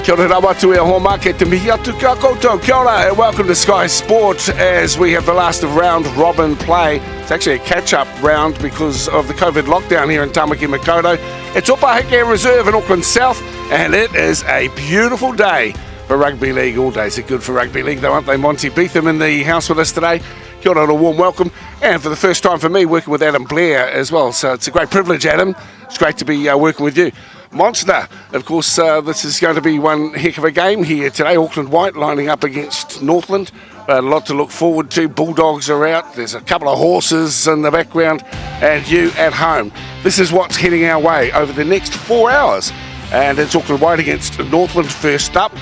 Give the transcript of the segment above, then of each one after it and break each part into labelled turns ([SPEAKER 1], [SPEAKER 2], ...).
[SPEAKER 1] Kia ora rawatu e homa ke te mihi atu kia koutou. Kia ora and welcome to Sky Sport as we have the last of round robin play. It's actually a catch-up round because of the COVID lockdown here in Tamaki Makaurau. It's Upaheke Reserve in Auckland South and it is a beautiful day for rugby league. All days are good for rugby league though, aren't they? Monty Beetham in the house with us today. Kia ora and a warm welcome. And for the first time for me, working with Adam Blair as well. So it's a great privilege, Adam. It's great to be working with you. Monster, of course, this is going to be one heck of a game here today. Auckland White lining up against Northland. A lot to look forward to. Bulldogs are out. There's a couple of horses in the background and you at home. This is what's heading our way over the next 4 hours. And it's Auckland White against Northland first up,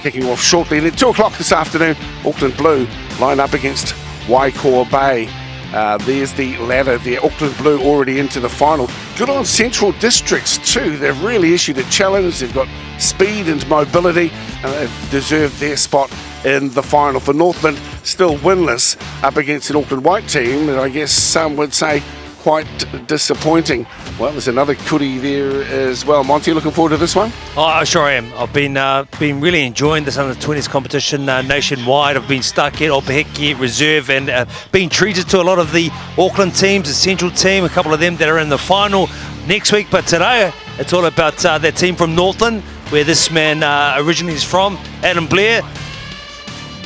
[SPEAKER 1] kicking off shortly. And at 2 o'clock this afternoon, Auckland Blue line up against Waikawa Bay. There's the ladder there. Auckland Blue already into the final. Good on Central Districts too. They've really issued a challenge. They've got speed and mobility and they've deserved their spot in the final. For Northland, still winless up against an Auckland White team, and I guess some would say quite disappointing. Well, there's another Kuri there as well. Monty, looking forward to this one?
[SPEAKER 2] Oh, I sure am. I've been really enjoying this under-20s competition nationwide. I've been stuck at Opaheke Reserve and been treated to a lot of the Auckland teams, the Central team, a couple of them that are in the final next week. But today, it's all about that team from Northland, where this man originally is from, Adam Blair.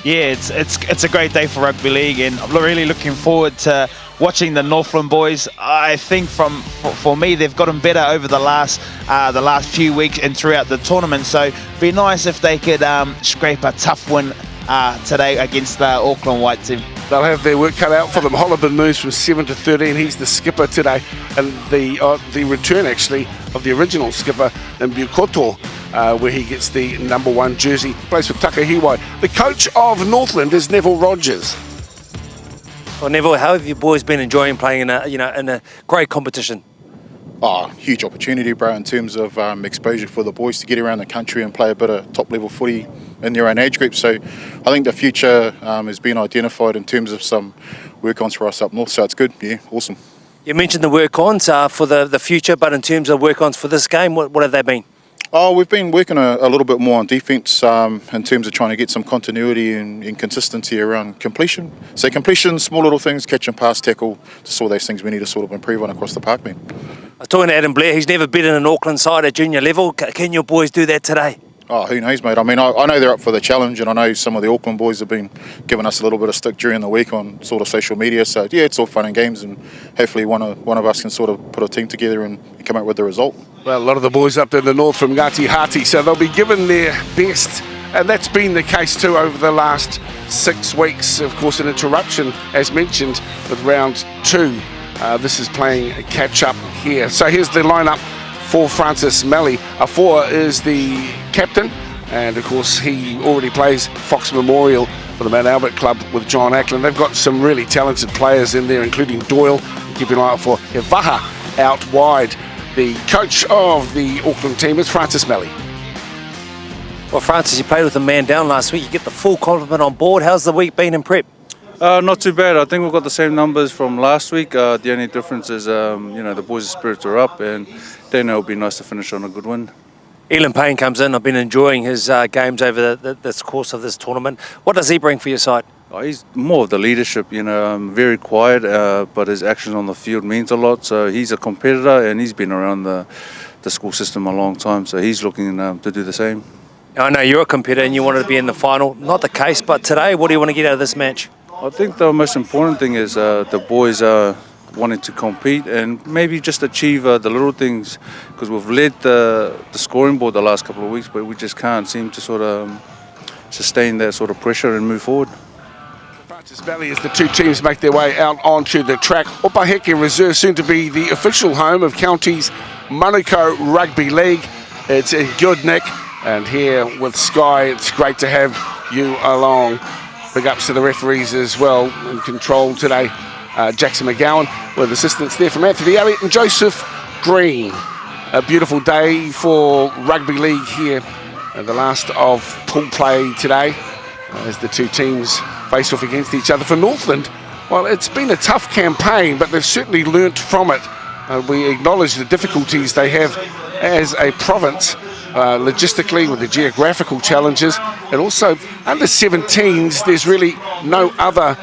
[SPEAKER 3] Yeah, it's a great day for rugby league, and I'm really looking forward to watching the Northland boys. I think for me, they've gotten better over the last few weeks and throughout the tournament. So it'd be nice if they could scrape a tough win today against the Auckland White team.
[SPEAKER 1] They'll have their work cut out for them. Holliban moves from 7 to 13. He's the skipper today, and the return actually of the original skipper in Bukoto, where he gets the number 1 jersey. Plays for Takahiwai. The coach of Northland is Neville Rogers.
[SPEAKER 2] Well, Neville, how have you boys been enjoying playing in a great competition?
[SPEAKER 4] Oh, huge opportunity, bro, in terms of exposure for the boys to get around the country and play a bit of top-level footy in their own age group. So I think the future has been identified in terms of some work-ons for us up north. So it's good, yeah, awesome.
[SPEAKER 2] You mentioned the work-ons for the future, but in terms of work-ons for this game, what have they been?
[SPEAKER 4] Oh, we've been working a little bit more on defence in terms of trying to get some continuity and consistency around completion. So completion, small little things, catch and pass, tackle, just all those things we need to sort of improve on across the park, man.
[SPEAKER 2] I was talking to Adam Blair. He's never been in an Auckland side at junior level. Can your boys do that today?
[SPEAKER 4] Oh, who knows, mate. I mean, I know they're up for the challenge, and I know some of the Auckland boys have been giving us a little bit of stick during the week on sort of social media. So, yeah, it's all fun and games, and hopefully one of us can sort of put a team together and come up with the result.
[SPEAKER 1] Well, a lot of the boys up in the north from Ngāti Hati, so they'll be given their best. And that's been the case too over the last 6 weeks. Of course, an interruption, as mentioned, with round 2. This is playing a catch-up here. So here's the lineup for Francis Melly. Afua is the captain, and of course he already plays Fox Memorial for the Mount Albert Club with John Ackland. They've got some really talented players in there, including Doyle. Keep an eye out for Hevaha out wide. The coach of the Auckland team is Francis Melly.
[SPEAKER 2] Well, Francis, you played with a man down last week. You get the full complement on board. How's the week been in prep?
[SPEAKER 5] Not too bad. I think we've got the same numbers from last week. The only difference is, the boys' spirits are up, and they know it'll be nice to finish on a good win.
[SPEAKER 2] Elan Payne comes in. I've been enjoying his games over this course of this tournament. What does he bring for your side?
[SPEAKER 5] Oh, he's more of the leadership, very quiet, but his actions on the field means a lot. So he's a competitor, and he's been around the school system a long time, so he's looking to do the same.
[SPEAKER 2] I know you're a competitor and you wanted to be in the final. Not the case, but today, what do you want to get out of this match?
[SPEAKER 5] I think the most important thing is the boys wanting to compete and maybe just achieve the little things, because we've led the scoring board the last couple of weeks, but we just can't seem to sort of sustain that sort of pressure and move forward.
[SPEAKER 1] Francis Valley as the two teams make their way out onto the track. Upaheke Reserve soon to be the official home of Counties Manukau Rugby League. It's in good nick, and here with Sky, it's great to have you along. Big ups to the referees as well in control today. Jackson McGowan with assistance there from Anthony Elliott and Joseph Green. A beautiful day for rugby league here, and the last of pool play today as the two teams face off against each other. For Northland, well, it's been a tough campaign, but they've certainly learnt from it. We acknowledge the difficulties they have as a province, logistically with the geographical challenges, and also under 17s, there's really no other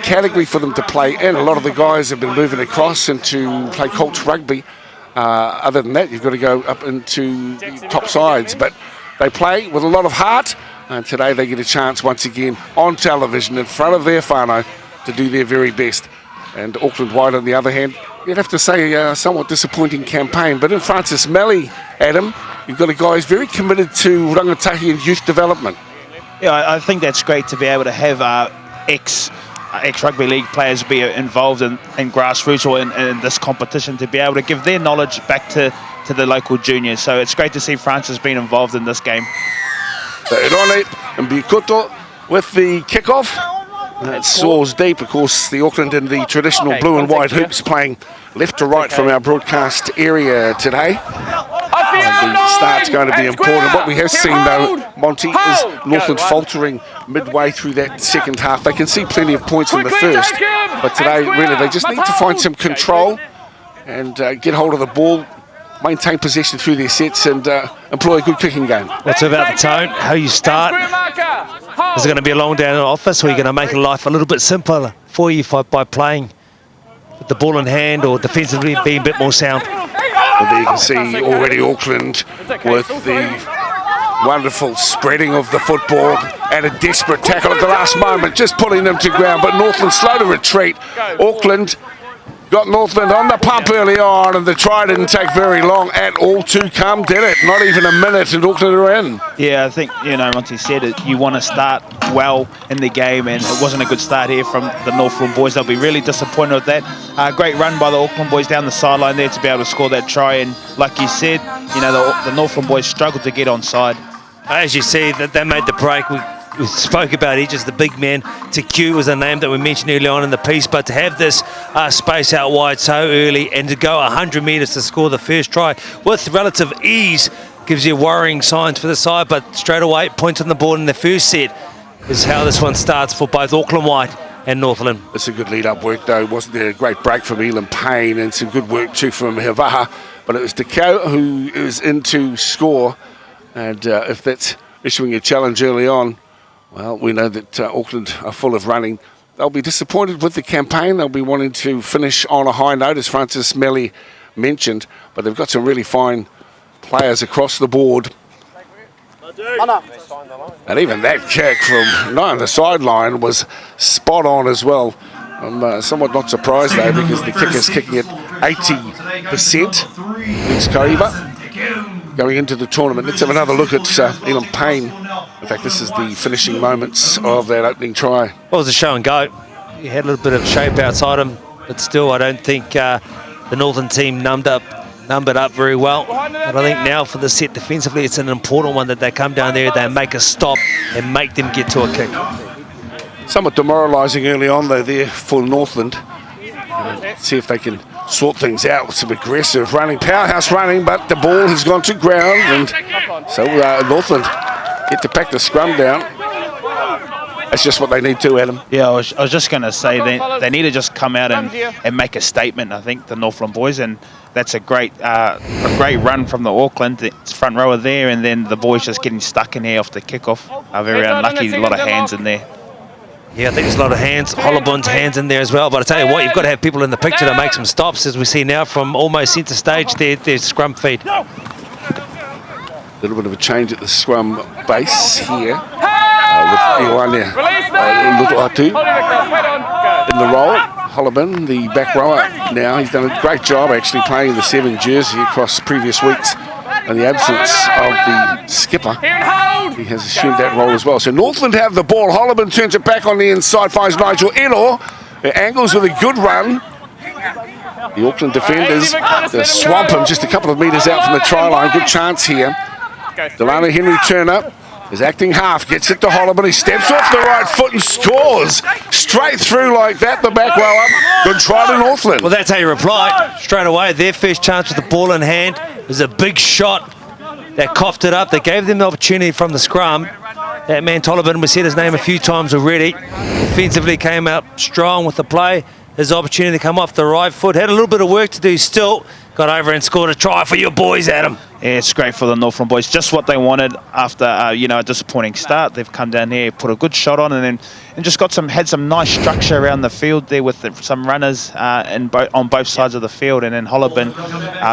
[SPEAKER 1] category for them to play in. A lot of the guys have been moving across into play Colts rugby. Other than that, you've got to go up into the top sides, but they play with a lot of heart, and today they get a chance once again on television in front of their whānau to do their very best. And Auckland White, on the other hand, you'd have to say a somewhat disappointing campaign. But in Francis Melly, Adam, you've got a guy who's very committed to rangatahi and youth development.
[SPEAKER 3] Yeah, I think that's great to be able to have ex-rugby league players be involved in grassroots or in this competition, to be able to give their knowledge back to the local juniors. So it's great to see Francis being involved in this game.
[SPEAKER 1] So Irone and Bikoto with the kickoff. That soars deep. Of course, the Auckland in the traditional blue and white hoops playing left to right from our broadcast area today. The start's going to be important. What we have seen, though, Monty, is Northland faltering midway through that second half. They can see plenty of points in the first, but today, really, they just need to find some control and get hold of the ball, maintain possession through their sets, and employ a good kicking game.
[SPEAKER 2] That's about the tone, how you start. Is it going to be a long day in the office, or are you going to make life a little bit simpler for you by playing with the ball in hand or defensively being a bit more sound?
[SPEAKER 1] Well, there you can see already Auckland with the wonderful spreading of the football and a desperate tackle at the last moment, just pulling them to ground, but Northland slow to retreat. Auckland got Northland on the pump early on, and the try didn't take very long at all to come, did it? Not even a minute, and Auckland are in.
[SPEAKER 3] Yeah, I think, Monty said it, you want to start well in the game, and it wasn't a good start here from the Northland boys. They'll be really disappointed with that. Great run by the Auckland boys down the sideline there to be able to score that try, and like you said, the Northland boys struggled to get onside.
[SPEAKER 2] As you see, that they made the break. We spoke about it, just the big man. TQ was a name that we mentioned early on in the piece, but to have this space out wide so early and to go 100 metres to score the first try with relative ease gives you worrying signs for the side, but straight away, points on the board in the first set is how this one starts for both Auckland White and Northland.
[SPEAKER 1] It's a good lead-up work, though. Wasn't there a great break from Elan Payne, and some good work too from Hivaha, but it was Tekau who is in to score, and if that's issuing a challenge early on, well, we know that Auckland are full of running. They'll be disappointed with the campaign. They'll be wanting to finish on a high note, as Francis Melly mentioned, but they've got some really fine players across the board. And even that kick from on the sideline was spot on as well. I'm somewhat not surprised, though, because the kicker's kicking at 80%. It's Kariva going into the tournament. Let's have another look at Elan Payne. In fact, this is the finishing moments of that opening try.
[SPEAKER 2] Well, it was a show and go. He had a little bit of shape outside him, but still, I don't think the Northern team numbered up very well. But I think now for the set defensively, it's an important one that they come down there, they make a stop and make them get to a kick.
[SPEAKER 1] Somewhat demoralising early on, though, there for Northland. See if they can sort things out with some aggressive running, powerhouse running, but the ball has gone to ground, and so Northland get to pack the scrum down. That's just what they need to, Adam.
[SPEAKER 3] Yeah, I was just going to say they need to just come out and make a statement, I think, the Northland boys, and that's a great run from the Auckland. It's front rower there, and then the boys just getting stuck in here off the kickoff. Very unlucky, a lot of hands in there.
[SPEAKER 2] Yeah, I think there's a lot of hands, Hollabund's hands in there as well. But I tell you what, you've got to have people in the picture to make some stops, as we see now from almost centre stage, their scrum feed.
[SPEAKER 1] A little bit of a change at the scrum base here with Iwania Lutuatu in the role. Hollabund, the back rower now, he's done a great job actually playing the 7 jersey across previous weeks. In the absence of the skipper, he has assumed that role as well. So Northland have the ball. Hollabund turns it back on the inside, finds Nigel Elo. Angles with a good run. The Auckland defenders swamp him just a couple of metres out from the try line. Good chance here. Delano Henry Turner is acting half, gets it to Hollabund. He steps off the right foot and scores straight through like that. The back row up. Good try to Northland.
[SPEAKER 2] Well, that's how you reply straight away. Their first chance with the ball in hand was a big shot that coughed it up. They gave them the opportunity from the scrum. That man Tollivan, we said his name a few times already. Defensively came out strong with the play. His opportunity to come off the right foot. Had a little bit of work to do still. got over and scored a try for your boys, Adam.
[SPEAKER 3] Yeah, it's great for the Northland boys. Just what they wanted after a disappointing start. They've come down here, put a good shot on, and just had some nice structure around the field there with some runners on both sides of the field. And then Hollowbin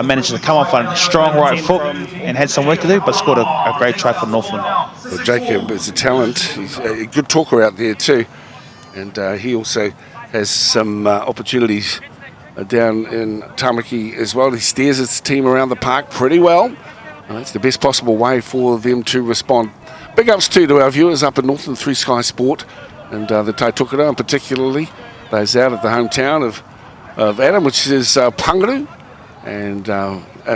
[SPEAKER 3] managed to come off on a strong right foot and had some work to do, but scored a great try for Northland.
[SPEAKER 1] Well, Jacob is a talent. He's a good talker out there too, and he also has some opportunities down in Tamaki as well. He steers his team around the park pretty well, and that's the best possible way for them to respond. Big ups too to our viewers up in Northland through Sky Sport, and the Taitokara, and particularly those out at the hometown of Adam, which is Pangaru, and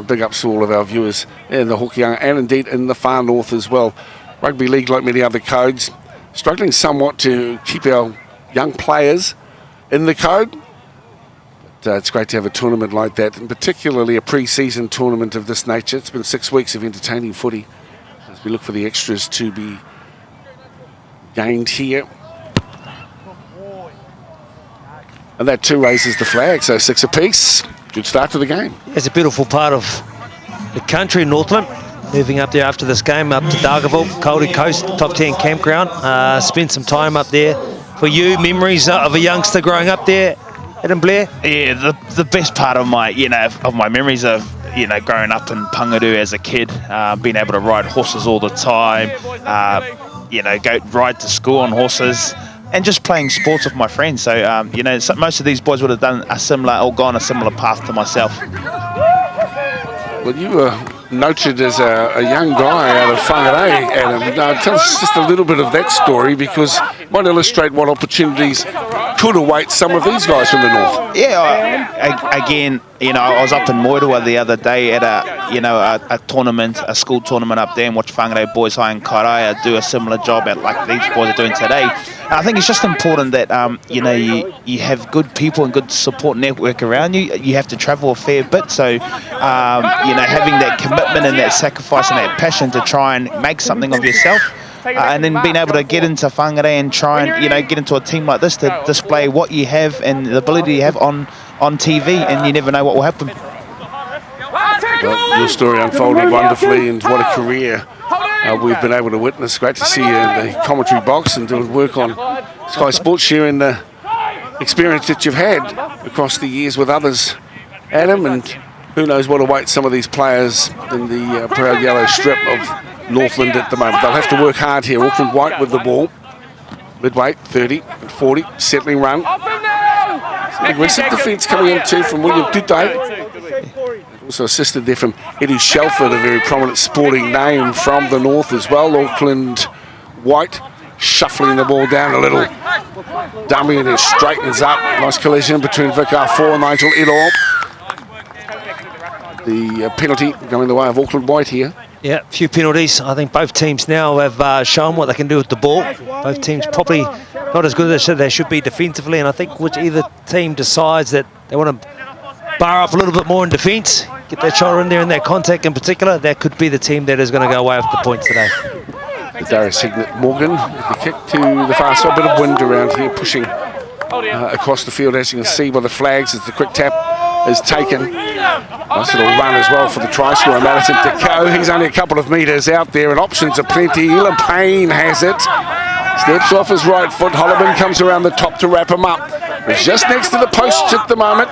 [SPEAKER 1] big ups to all of our viewers in the Hokianga and indeed in the far north as well. Rugby league, like many other codes, struggling somewhat to keep our young players in the code. It's great to have a tournament like that, and particularly a pre-season tournament of this nature. It's been 6 weeks of entertaining footy as we look for the extras to be gained here. And that too raises the flag, so 6 apiece. Good start to the game.
[SPEAKER 2] It's a beautiful part of the country, Northland. Moving up there after this game, up to Dargaville, Kauri Coast, top 10 campground. Spent some time up there. For you, memories of a youngster growing up there, Adam Blair?
[SPEAKER 3] Yeah, the best part of my memories of growing up in Pangaru as a kid, being able to ride horses all the time, go ride to school on horses, and just playing sports with my friends. So most of these boys would have gone a similar path to myself.
[SPEAKER 1] Well, you were noted as a young guy out of Whangarei, Adam. Tell us just a little bit of that story, because it might illustrate what opportunities could await some of these guys from the north.
[SPEAKER 3] Yeah, again, I was up in Moirua the other day at a tournament, a school tournament up there, and watched Whangarei Boys High and Karaia do a similar job like these boys are doing today. And I think it's just important that you have good people and good support network around you. You have to travel a fair bit, so having that commitment and that sacrifice and that passion to try and make something of yourself. And then being able to get into Whangarei and try and get into a team like this to display what you have and the ability you have on TV, and you never know what will happen.
[SPEAKER 1] Well, your story unfolded wonderfully, and what a career we've been able to witness. Great to see you in the commentary box and doing work on Sky Sports, sharing the experience that you've had across the years with others, Adam, and who knows what awaits some of these players in the proud yellow strip of Northland at the moment. They'll have to work hard here. Auckland White with the ball. Midweight, 30 and 40, settling run. Some aggressive defence coming in too from William Dute. Also assisted there from Eddie Shelford, a very prominent sporting name from the north as well. Auckland White shuffling the ball down a little. Dummy, and it straightens up. Nice collision between Vicar 4 and Nigel Edor. The penalty going the way of Auckland White here.
[SPEAKER 2] Yeah, a few penalties. I think both teams now have shown what they can do with the ball. Both teams probably not as good as they should be defensively, and I think which either team decides that they want to bar up a little bit more in defence, get that shoulder in there and that contact in particular, that could be the team that is going to go away with the points today.
[SPEAKER 1] Darius Hignett Morgan with the kick to the far side. A bit of wind around here, pushing across the field, as you can see by the flags as the quick tap is taken. Nice little run as well for the try scorer, Madison Deco. He's only a couple of metres out there, and options are plenty. Elan Payne has it. Steps off his right foot. Hollowbin comes around the top to wrap him up. He's just next to the posts at the moment.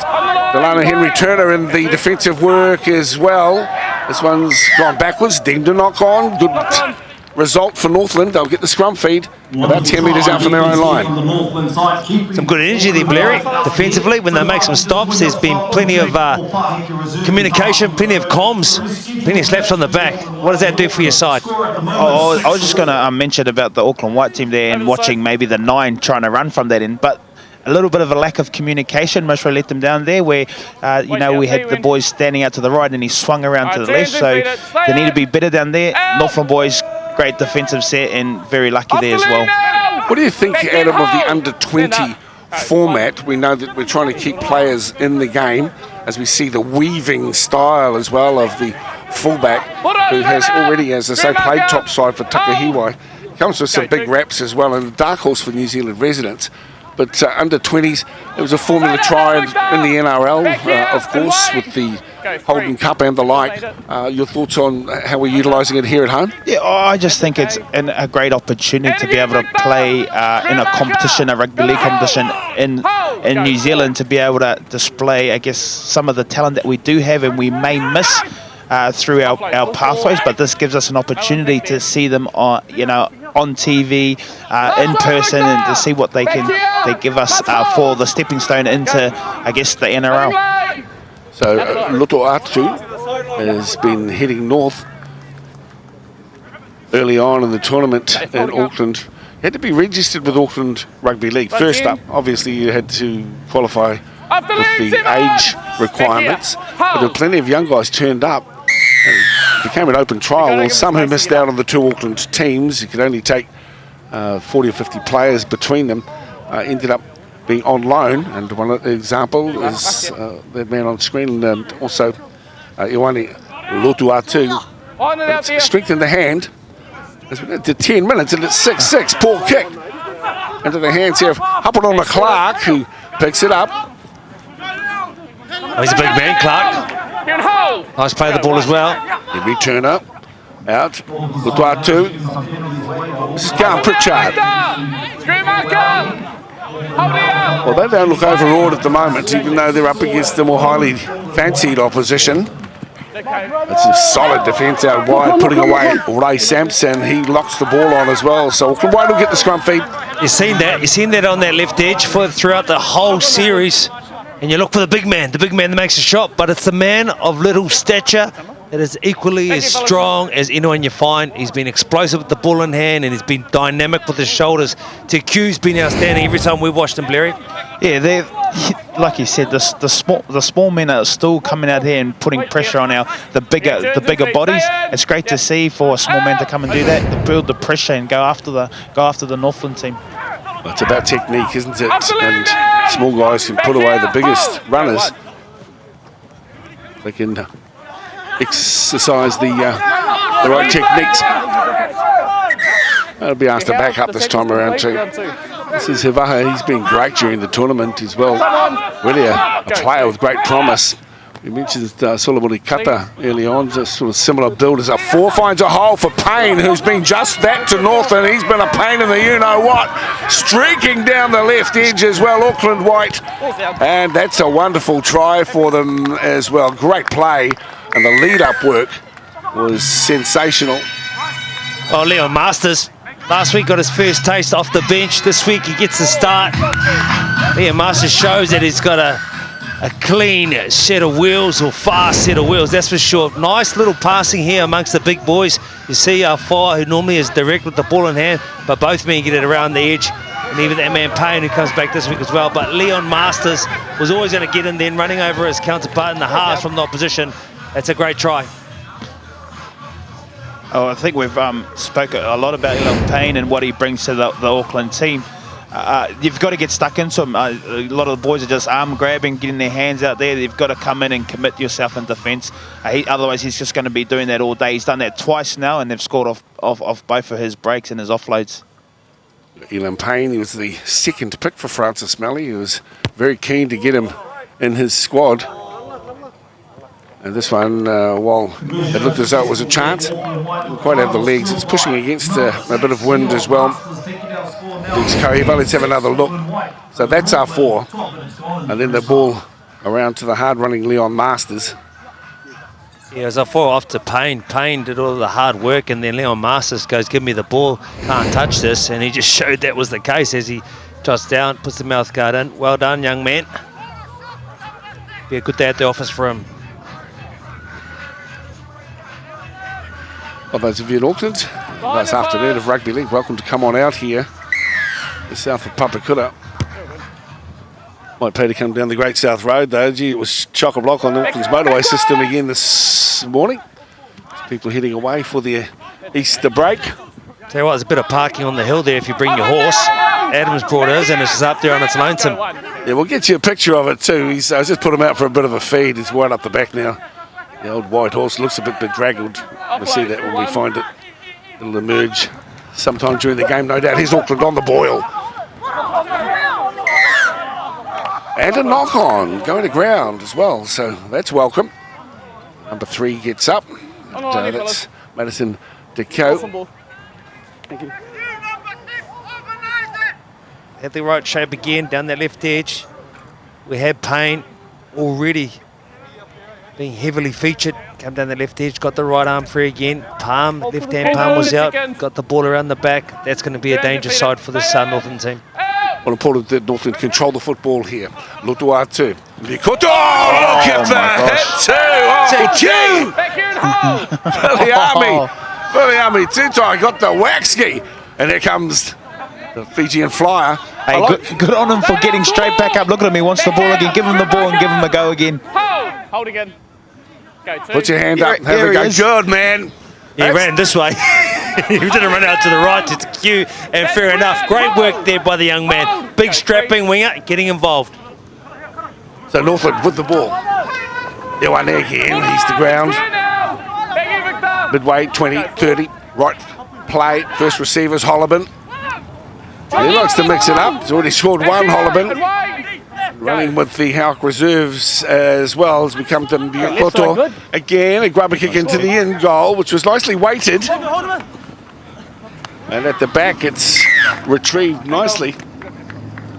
[SPEAKER 1] Delano Henry Turner in the defensive work as well. This one's gone backwards. Deemed a knock on. Good result for Northland. They'll get the scrum feed about 10 metres out from their own line.
[SPEAKER 2] Some good energy there, Blairy. Defensively, when they make some stops, there's been plenty of communication, plenty of comms, plenty of slaps on the back. What does that do for your side?
[SPEAKER 3] I was just going to mention about the Auckland White team there and watching maybe the 9 trying to run from that end, but a little bit of a lack of communication most let them down there, where we had the boys standing out to the right and he swung around to the left, so they need to be better down there. Northland boys, great defensive set and very lucky there as well.
[SPEAKER 1] What do you think, Adam, of the under-20 format? We know that we're trying to keep players in the game, as we see the weaving style as well of the fullback, who has already, as I say, played topside for Takahiwai. Comes with some big raps as well, and a dark horse for New Zealand residents. But under-20s, it was a formula try in the NRL, of course, with the Holden Cup and the like. Your thoughts on how we're utilising it here at home?
[SPEAKER 3] Yeah, I just think it's a great opportunity to be able to play in a competition, a rugby league competition in New Zealand, to be able to display, I guess, some of the talent that we do have and we may miss through our pathways. But this gives us an opportunity to see them on, on TV, in person, and to see what they give us for the stepping stone into, I guess, the NRL.
[SPEAKER 1] So Loto Atu has been heading north early on in the tournament in Auckland. You had to be registered with Auckland Rugby League. First up, obviously, you had to qualify with the age requirements. But there were plenty of young guys turned up. It became an open trial. Well, some who missed out on the two Auckland teams, you could only take 40 or 50 players between them, ended up being on loan, and one example is that man on screen, and also Iwani Lotuatu. Strength in the hand as we get to 10 minutes, and it's 6-6. Poor kick into the hands here of Hapalona Clark, who picks it up.
[SPEAKER 2] Oh, he's a big man, Clark. Nice play of the ball as well.
[SPEAKER 1] The return up, out, Lotuatu, Scar Pritchard. Well, they don't look overawed at the moment, even though they're up against the more highly fancied opposition. It's a solid defence out wide, putting away Ray Sampson. He locks the ball on as well. So Auckland White will get the scrum feed.
[SPEAKER 2] You've seen that on that left edge throughout the whole series. And you look for the big man that makes a shot. But it's the man of little stature that is equally as strong as anyone you find. He's been explosive with the ball in hand, and he's been dynamic with his shoulders. TQ's been outstanding every time we've watched him, Blairey.
[SPEAKER 3] Yeah, they're, like you said, the small men are still coming out here and putting pressure on the bigger bodies. It's great to see for a small man to come and do that, to build the pressure and go after the Northland team.
[SPEAKER 1] Well, it's about technique, isn't it? And small guys can put away the biggest runners. They can exercise the right techniques. They'll be asked to back up this time around too. This is Hivaha. He's been great during the tournament as well. Really a player with great promise. We mentioned Solomoni Kata early on, just sort of similar build as a four. Finds a hole for Payne, who's been just that to Northland. He's been a pain in the you-know-what. Streaking down the left edge as well, Auckland White. And that's a wonderful try for them as well. Great play, and the lead-up work was sensational.
[SPEAKER 2] Well, Leon Masters last week got his first taste off the bench. This week he gets the start. Leon Masters shows that he's got a clean set of wheels, or fast set of wheels, that's for sure. Nice little passing here amongst the big boys. You see our Fire, who normally is direct with the ball in hand, but both men get it around the edge. And even that man Payne, who comes back this week as well. But Leon Masters was always going to get in then, running over his counterpart in the halves from the opposition. That's a great try.
[SPEAKER 3] Oh, I think we've spoken a lot about Leon Payne and what he brings to the Auckland team. You've got to get stuck into him. A lot of the boys are just arm grabbing, getting their hands out there. You've got to come in and commit yourself in defence. Otherwise, he's just going to be doing that all day. He's done that twice now, and they've scored off both of his breaks and his offloads.
[SPEAKER 1] Elan Payne, he was the second pick for Francis Melly. He was very keen to get him in his squad. And this one, while it looked as though it was a chance, didn't quite have the legs. It's pushing against a bit of wind as well. Let's have another look. So that's our four. And then the ball around to the hard-running Leon Masters.
[SPEAKER 2] Yeah, as I fall off to Payne. Payne did all the hard work, and then Leon Masters goes, give me the ball, can't touch this. And he just showed that was the case as he trots down, puts the mouth guard in. Well done, young man. Be a good day at the office for him.
[SPEAKER 1] Well, those of you in Auckland, this afternoon of Rugby League, welcome to come on out here. The south of Papakura. Might pay to come down the Great South Road though. Gee, it was chock-a-block on Auckland's motorway system again this morning. People heading away for their Easter break.
[SPEAKER 2] Tell you what, there's a bit of parking on the hill there if you bring your horse. Adam's brought his, and it's just up there on its lonesome.
[SPEAKER 1] Yeah, we'll get you a picture of it too. I just put him out for a bit of a feed. He's right up the back now. The old white horse looks a bit bedraggled. We'll see that when we find it. It'll emerge sometime during the game, no doubt. Here's Auckland on the boil. And a knock-on going to ground as well, so that's welcome. Number 3 gets up. And, that's Madison DeCo.
[SPEAKER 6] Thank you.
[SPEAKER 2] Had the right shape again down that left edge. We had Payne already being heavily featured. Come down the left edge, got the right arm free again. Palm, left hand palm was out. Got the ball around the back. That's going to be a dangerous side for this Northland team.
[SPEAKER 1] Well, important that Northland control the football here. Lutuatu. Mikoto! Oh, look at that hit too! Oh, gee! Viliami Tutai got the waxki. And here comes the Fijian flyer.
[SPEAKER 3] Hey, good on him for getting straight back up. Look at him, he wants the ball again. Give him the ball and give him a go again.
[SPEAKER 6] Hold again. Go 2.
[SPEAKER 1] Put your hand up. Have a go. Good, man.
[SPEAKER 2] He ran this way. He didn't run out to the right to the queue, and fair enough. Great work there by the young man. Big strapping winger getting involved.
[SPEAKER 1] So Northland with the ball. There one there again. He's the ground. Midway, 20, 30. Right play. First receivers, Holliban. He likes to mix it up. He's already scored one, Holliban. Running with the Hawk reserves as well as we come to Mbukoto. Again, a grubber kick into the end goal, which was nicely weighted. And at the back, it's retrieved nicely.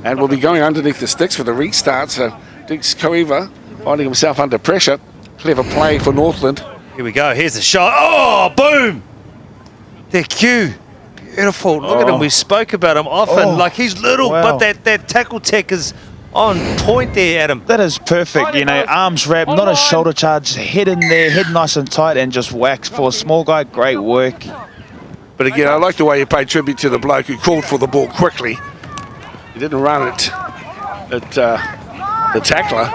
[SPEAKER 1] And will be going underneath the sticks for the restart. So Diggs Koiva finding himself under pressure. Clever play for Northland.
[SPEAKER 2] Here we go. Here's the shot. Oh, boom! Their cue. Beautiful. Look at him. We spoke about him often. Like, he's little, but that tackle tech is on point there, Adam.
[SPEAKER 3] That is perfect, you know, arms wrapped, not a shoulder charge, head in there, head nice and tight, and just whacks for a small guy. Great work.
[SPEAKER 1] But again, I like the way you pay tribute to the bloke who called for the ball quickly. He didn't run it at the tackler,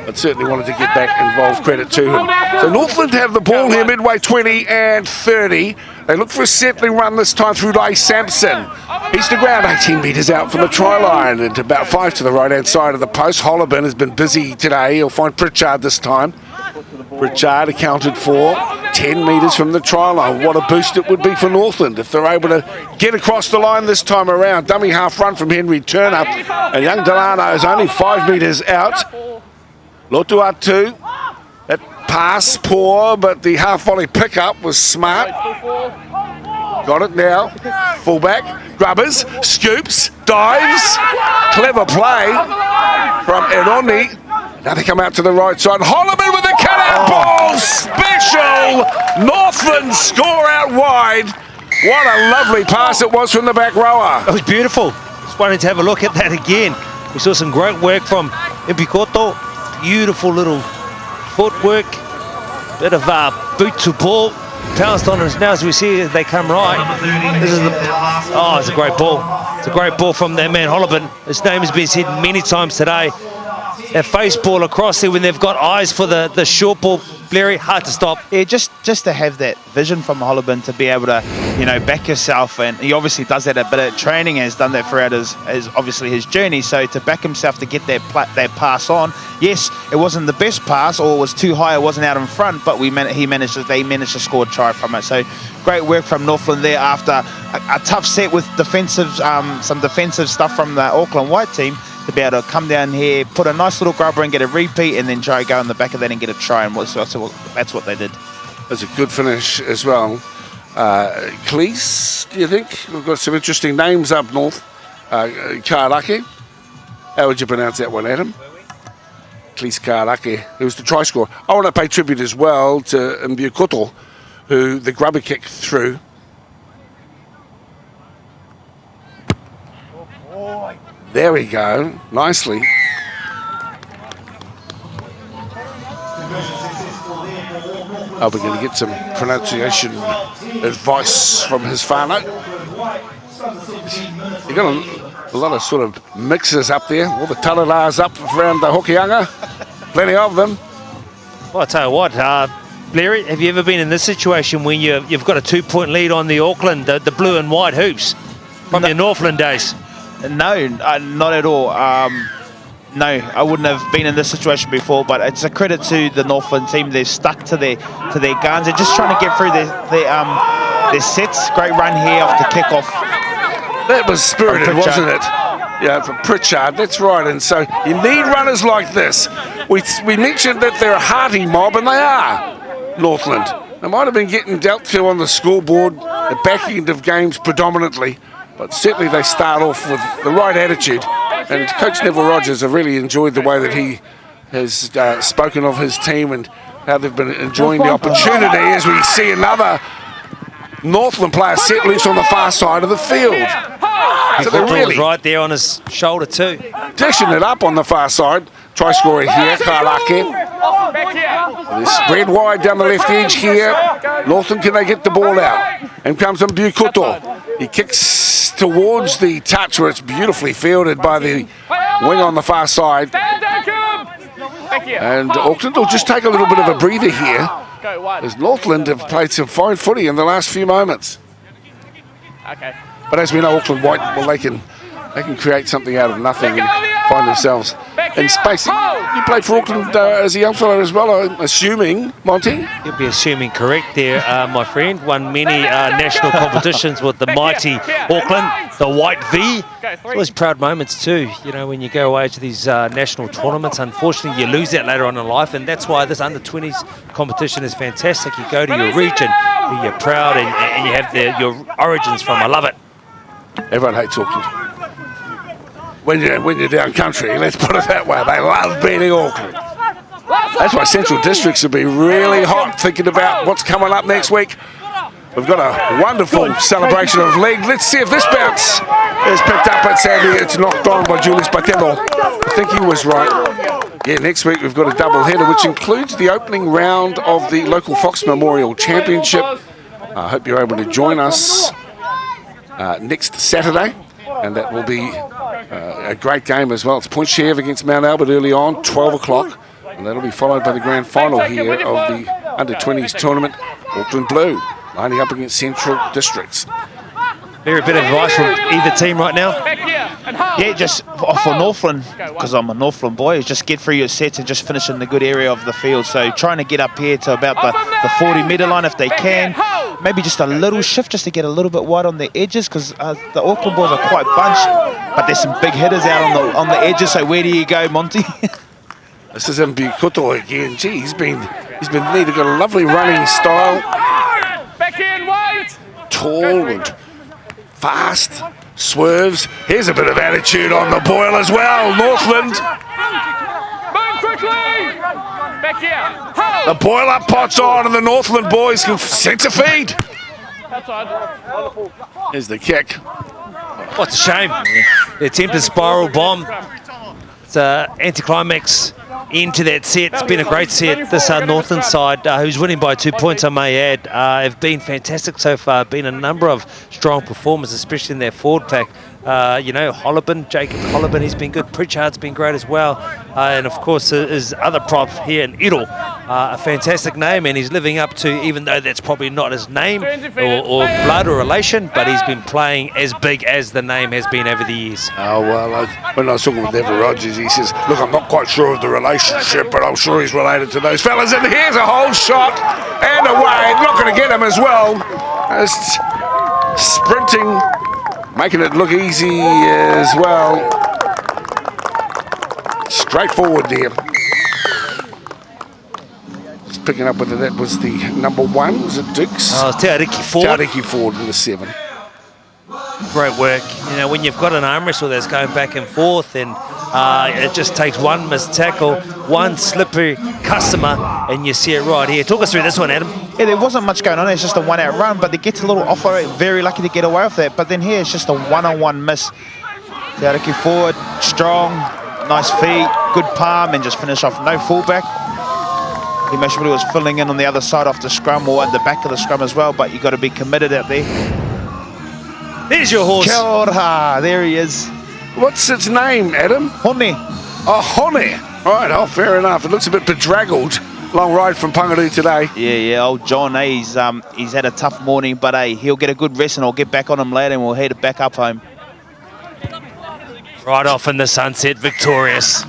[SPEAKER 1] but certainly wanted to get back involved. Credit to him. So Northland have the ball here midway 20 and 30. They look for a settling run this time through Lai Sampson. He's to ground 18 metres out from the try line and about 5 to the right-hand side of the post. Holliban has been busy today. He'll find Pritchard this time. Pritchard accounted for 10 metres from the try line. What a boost it would be for Northland if they're able to get across the line this time around. Dummy half run from Henry Turner. And young Delano is only 5 metres out. Lotuatu. That pass poor, but the half volley pickup was smart. Got it now. Fullback. Grubbers. Scoops. Dives. Clever play from Eroni. Now they come out to the right side. Holliman with a cutout ball. Special. Northland score out wide. What a lovely pass it was from the back rower.
[SPEAKER 2] It was beautiful. Just wanted to have a look at that again. We saw some great work from Impikoto. Beautiful little footwork. Bit of boot to ball. Pounced on us now as we see as they come right. This is it's a great ball. It's a great ball from that man Holliban. His name has been said many times today. That face ball across there when they've got eyes for the short ball. Larry, hard to stop.
[SPEAKER 3] Yeah, just to have that vision from Holliban to be able to, you know, back yourself, and he obviously does that a bit of training, has done that throughout his obviously his journey. So to back himself to get that pass on, yes, it wasn't the best pass or it was too high, it wasn't out in front, but they managed to score a try from it. So great work from Northland there after a tough set with some defensive stuff from the Auckland White team, to be able to come down here, put a nice little grubber and get a repeat, and then try to go in the back of that and get a try, and that's what they did.
[SPEAKER 1] That's a good finish as well. Cleese, do you think? We've got some interesting names up north. Karake. How would you pronounce that one, Adam? Cleese Karake, who was the try scorer. I want to pay tribute as well to Mbukoto, who the grubber kick through. There we go, nicely. Oh, we're going to get some pronunciation advice from his whānau. You've got a lot of sort of mixers up there. All the talaras up around the Hokianga. Plenty of them.
[SPEAKER 2] Well, I'll tell you what, Larry, have you ever been in this situation when you've got a 2-point lead on the Auckland, the blue and white hoops from your Northland days?
[SPEAKER 3] No, not at all. No, I wouldn't have been in this situation before, but it's a credit to the Northland team. They're stuck to their guns. They're just trying to get through their sets. Great run here off the kickoff.
[SPEAKER 1] That was spirited, wasn't it? Yeah, from Pritchard, that's right. And so you need runners like this. We mentioned that they're a hearty mob, and they are. Northland. They might have been getting dealt to on the scoreboard, the back end of games predominantly, but certainly they start off with the right attitude. And Coach Neville Rogers, have really enjoyed the way that he has spoken of his team and how they've been enjoying the opportunity as we see another Northland player set loose on the far side of the field. So they're really
[SPEAKER 2] right there on his shoulder too.
[SPEAKER 1] dishing it up on the far side. Try scorer here, Karake. They spread wide down the left edge here. Northland, can they get the ball out? And comes in Bukuto. He kicks towards the touch where it's beautifully fielded by the wing on the far side. And Auckland will just take a little bit of a breather here, as Northland have played some fine footy in the last few moments.
[SPEAKER 6] Okay.
[SPEAKER 1] But as we know, Auckland White, well, they can create something out of nothing and find themselves in space. You played for Auckland as a young fellow as well, I'm assuming, Monty?
[SPEAKER 2] You'll be assuming correct there, my friend. Won many national competitions with the mighty Auckland, the White V. It's always proud moments too, you know, when you go away to these national tournaments. Unfortunately, you lose that later on in life, and that's why this under-20s competition is fantastic. You go to your region where you're proud and you have your origins from. I love it.
[SPEAKER 1] Everyone hates Auckland. When you're down country, let's put it that way, they love beating Auckland. That's why Central Districts will be really hot thinking about what's coming up next week. We've got a wonderful celebration of league. Let's see if this bounce is picked up, but sadly it's knocked on by Julius Patelo. I think he was right. Yeah, next week we've got a double header, which includes the opening round of the local Fox Memorial Championship. I hope you're able to join us next Saturday, and that will be a great game as well. It's Point Chev against Mount Albert early on, 12 o'clock, and that'll be followed by the grand final here of the under-20s tournament. Auckland Blue lining up against Central Districts.
[SPEAKER 2] Very bit of advice from either team right now.
[SPEAKER 3] Yeah, just for Northland, because I'm a Northland boy, is just get through your sets and just finish in the good area of the field. So trying to get up here to about the 40-metre line if they can. Maybe just a little shift just to get a little bit wide on the edges, because the Auckland boys are quite bunched, but there's some big hitters out on the edges. So where do you go, Monty?
[SPEAKER 1] This is Mbikoto again. Gee, he's been neat. He's got a lovely running style.
[SPEAKER 6] Back in, wait.
[SPEAKER 1] Tall and fast, swerves. Here's a bit of attitude on the boil as well. Northland.
[SPEAKER 6] Move quickly. Back here. Hold.
[SPEAKER 1] The boil up pot's on, and the Northland boys can centre feed.
[SPEAKER 6] Outside.
[SPEAKER 1] Here's the kick.
[SPEAKER 2] What's a shame. The attempted spiral bomb. It's anticlimax into that set. It's been a great set. This Northland side, who's winning by 2 points, I may add, have been fantastic so far. Been a number of strong performances, especially in their forward pack. Jacob Hollibin, he's been good. Pritchard's been great as well. And of course, his other prop here in Idle, a fantastic name, and he's living up to, even though that's probably not his name or blood or relation, but he's been playing as big as the name has been over the years.
[SPEAKER 1] Oh, well, when I was talking with Neville Rogers, he says, look, I'm not quite sure of the relationship, but I'm sure he's related to those fellas. And here's a whole shot and away. Not going to get him as well. Just sprinting, making it look easy as well. Straight forward there. Just picking up whether that was the number 1. Was it Dukes?
[SPEAKER 2] Oh, Te Ariki Ford.
[SPEAKER 1] Te Ariki Ford in the 7.
[SPEAKER 2] Great work. You know, when you've got an arm wrestle that's going back and forth, and it just takes one missed tackle, one slippery customer, and you see it right here. Talk us through this one, Adam.
[SPEAKER 3] Yeah, there wasn't much going on. It's just a one-out run, but it gets a little off. Very lucky to get away with that. But then here it's just a one-on-one miss. Te Ariki forward, strong, nice feet, good palm, and just finish off. No fullback. He made sure he was filling in on the other side off the scrum or at the back of the scrum as well, but you've got to be committed out there.
[SPEAKER 2] There's your horse.
[SPEAKER 3] Kia ora, there he is.
[SPEAKER 1] What's its name, Adam?
[SPEAKER 3] Hone.
[SPEAKER 1] Oh, Hone. Right, oh, fair enough. It looks a bit bedraggled. Long ride from Pangaru today.
[SPEAKER 3] Yeah, old John, he's had a tough morning, but he'll get a good rest and I'll get back on him later and we'll head back up home.
[SPEAKER 2] Right off in the sunset, victorious.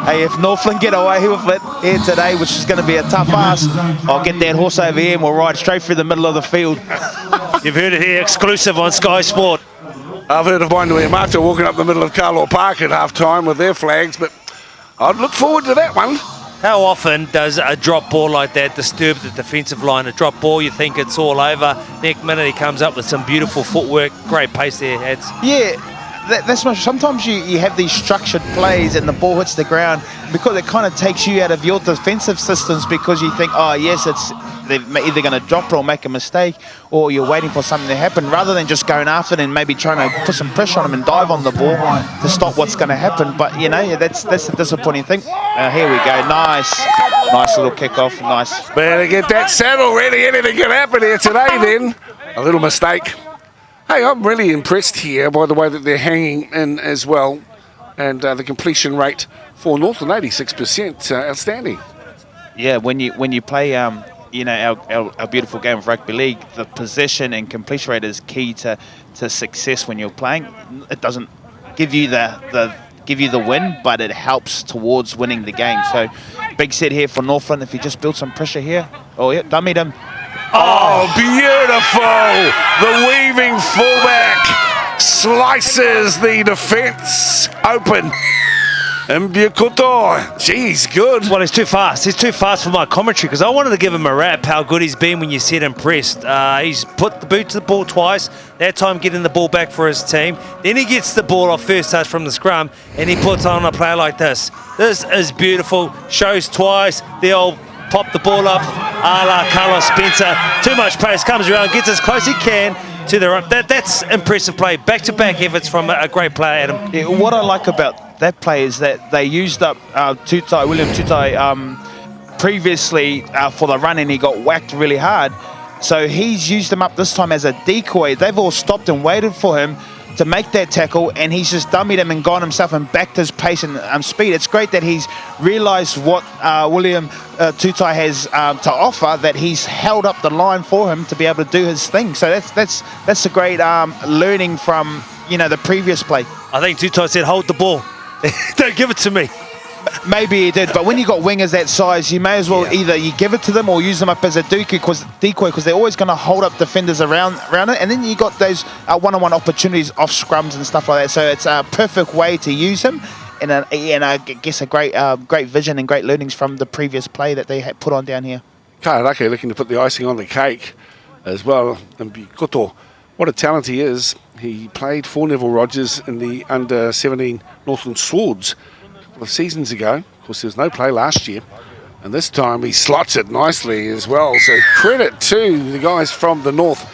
[SPEAKER 3] Hey, if Northland get away with it here today, which is going to be a tough ask, I'll get that horse over here and we'll ride straight through the middle of the field.
[SPEAKER 2] You've heard it here, exclusive on Sky Sport.
[SPEAKER 1] I've heard of Wainuiamata walking up the middle of Carlaw Park at half-time with their flags, but I'd look forward to that one.
[SPEAKER 2] How often does a drop ball like that disturb the defensive line? A drop ball, you think it's all over. Next minute he comes up with some beautiful footwork. Great pace there, Hads.
[SPEAKER 3] Yeah, that's much. Sometimes you have these structured plays and the ball hits the ground because it kind of takes you out of your defensive systems because you think, oh yes, they're either going to drop it or make a mistake, or you're waiting for something to happen rather than just going after it and maybe trying to put some pressure on them and dive on the ball to stop what's going to happen. But you know, that's the disappointing thing. Here we go, nice little kickoff, nice.
[SPEAKER 1] Better get that saddle ready. Anything can happen here today. Then a little mistake. Hey, I'm really impressed here by the way that they're hanging in as well, and the completion rate for Northland 86%, outstanding.
[SPEAKER 3] Yeah, when you play you know, our beautiful game of rugby league, the possession and completion rate is key to success when you're playing. It doesn't give you the win, but it helps towards winning the game. So big set here for Northland. If you just build some pressure here. Oh yeah, dummied him.
[SPEAKER 1] Oh, beautiful! The weaving fullback slices the defence open. Mbukuto, jeez, good.
[SPEAKER 2] Well, he's too fast. He's too fast for my commentary because I wanted to give him a rap how good he's been when you said impressed. He's put the boot to the ball twice, that time getting the ball back for his team. Then he gets the ball off first touch from the scrum and he puts on a play like this. This is beautiful. Shows twice. The old pop the ball up a la Carlos Spencer. Too much pace, comes around, gets as close as he can to the right. That's impressive play. Back-to-back efforts from a great player, Adam.
[SPEAKER 3] Yeah, what I like about that play is that they used up William Tutai previously for the run and he got whacked really hard. So he's used him up this time as a decoy. They've all stopped and waited for him to make that tackle, and he's just dummied him and gone himself and backed his pace and speed. It's great that he's realised what William Tutai has to offer, that he's held up the line for him to be able to do his thing. So that's a great learning from, you know, the previous play.
[SPEAKER 2] I think Tutai said, hold the ball. Don't give it to me.
[SPEAKER 3] Maybe he did, but when you got wingers that size, you may as well either you give it to them or use them up as a decoy because they're always going to hold up defenders around it, and then you got those one-on-one opportunities off scrums and stuff like that. So it's a perfect way to use him, and I guess a great vision and great learnings from the previous play that they had put on down here.
[SPEAKER 1] Kairake looking to put the icing on the cake as well. And Bikoto, what a talent he is. He played for Neville Rogers in the under-17 Northland Swords of seasons ago. Of course, there was no play last year, and this time he slots it nicely as well. So credit to the guys from the north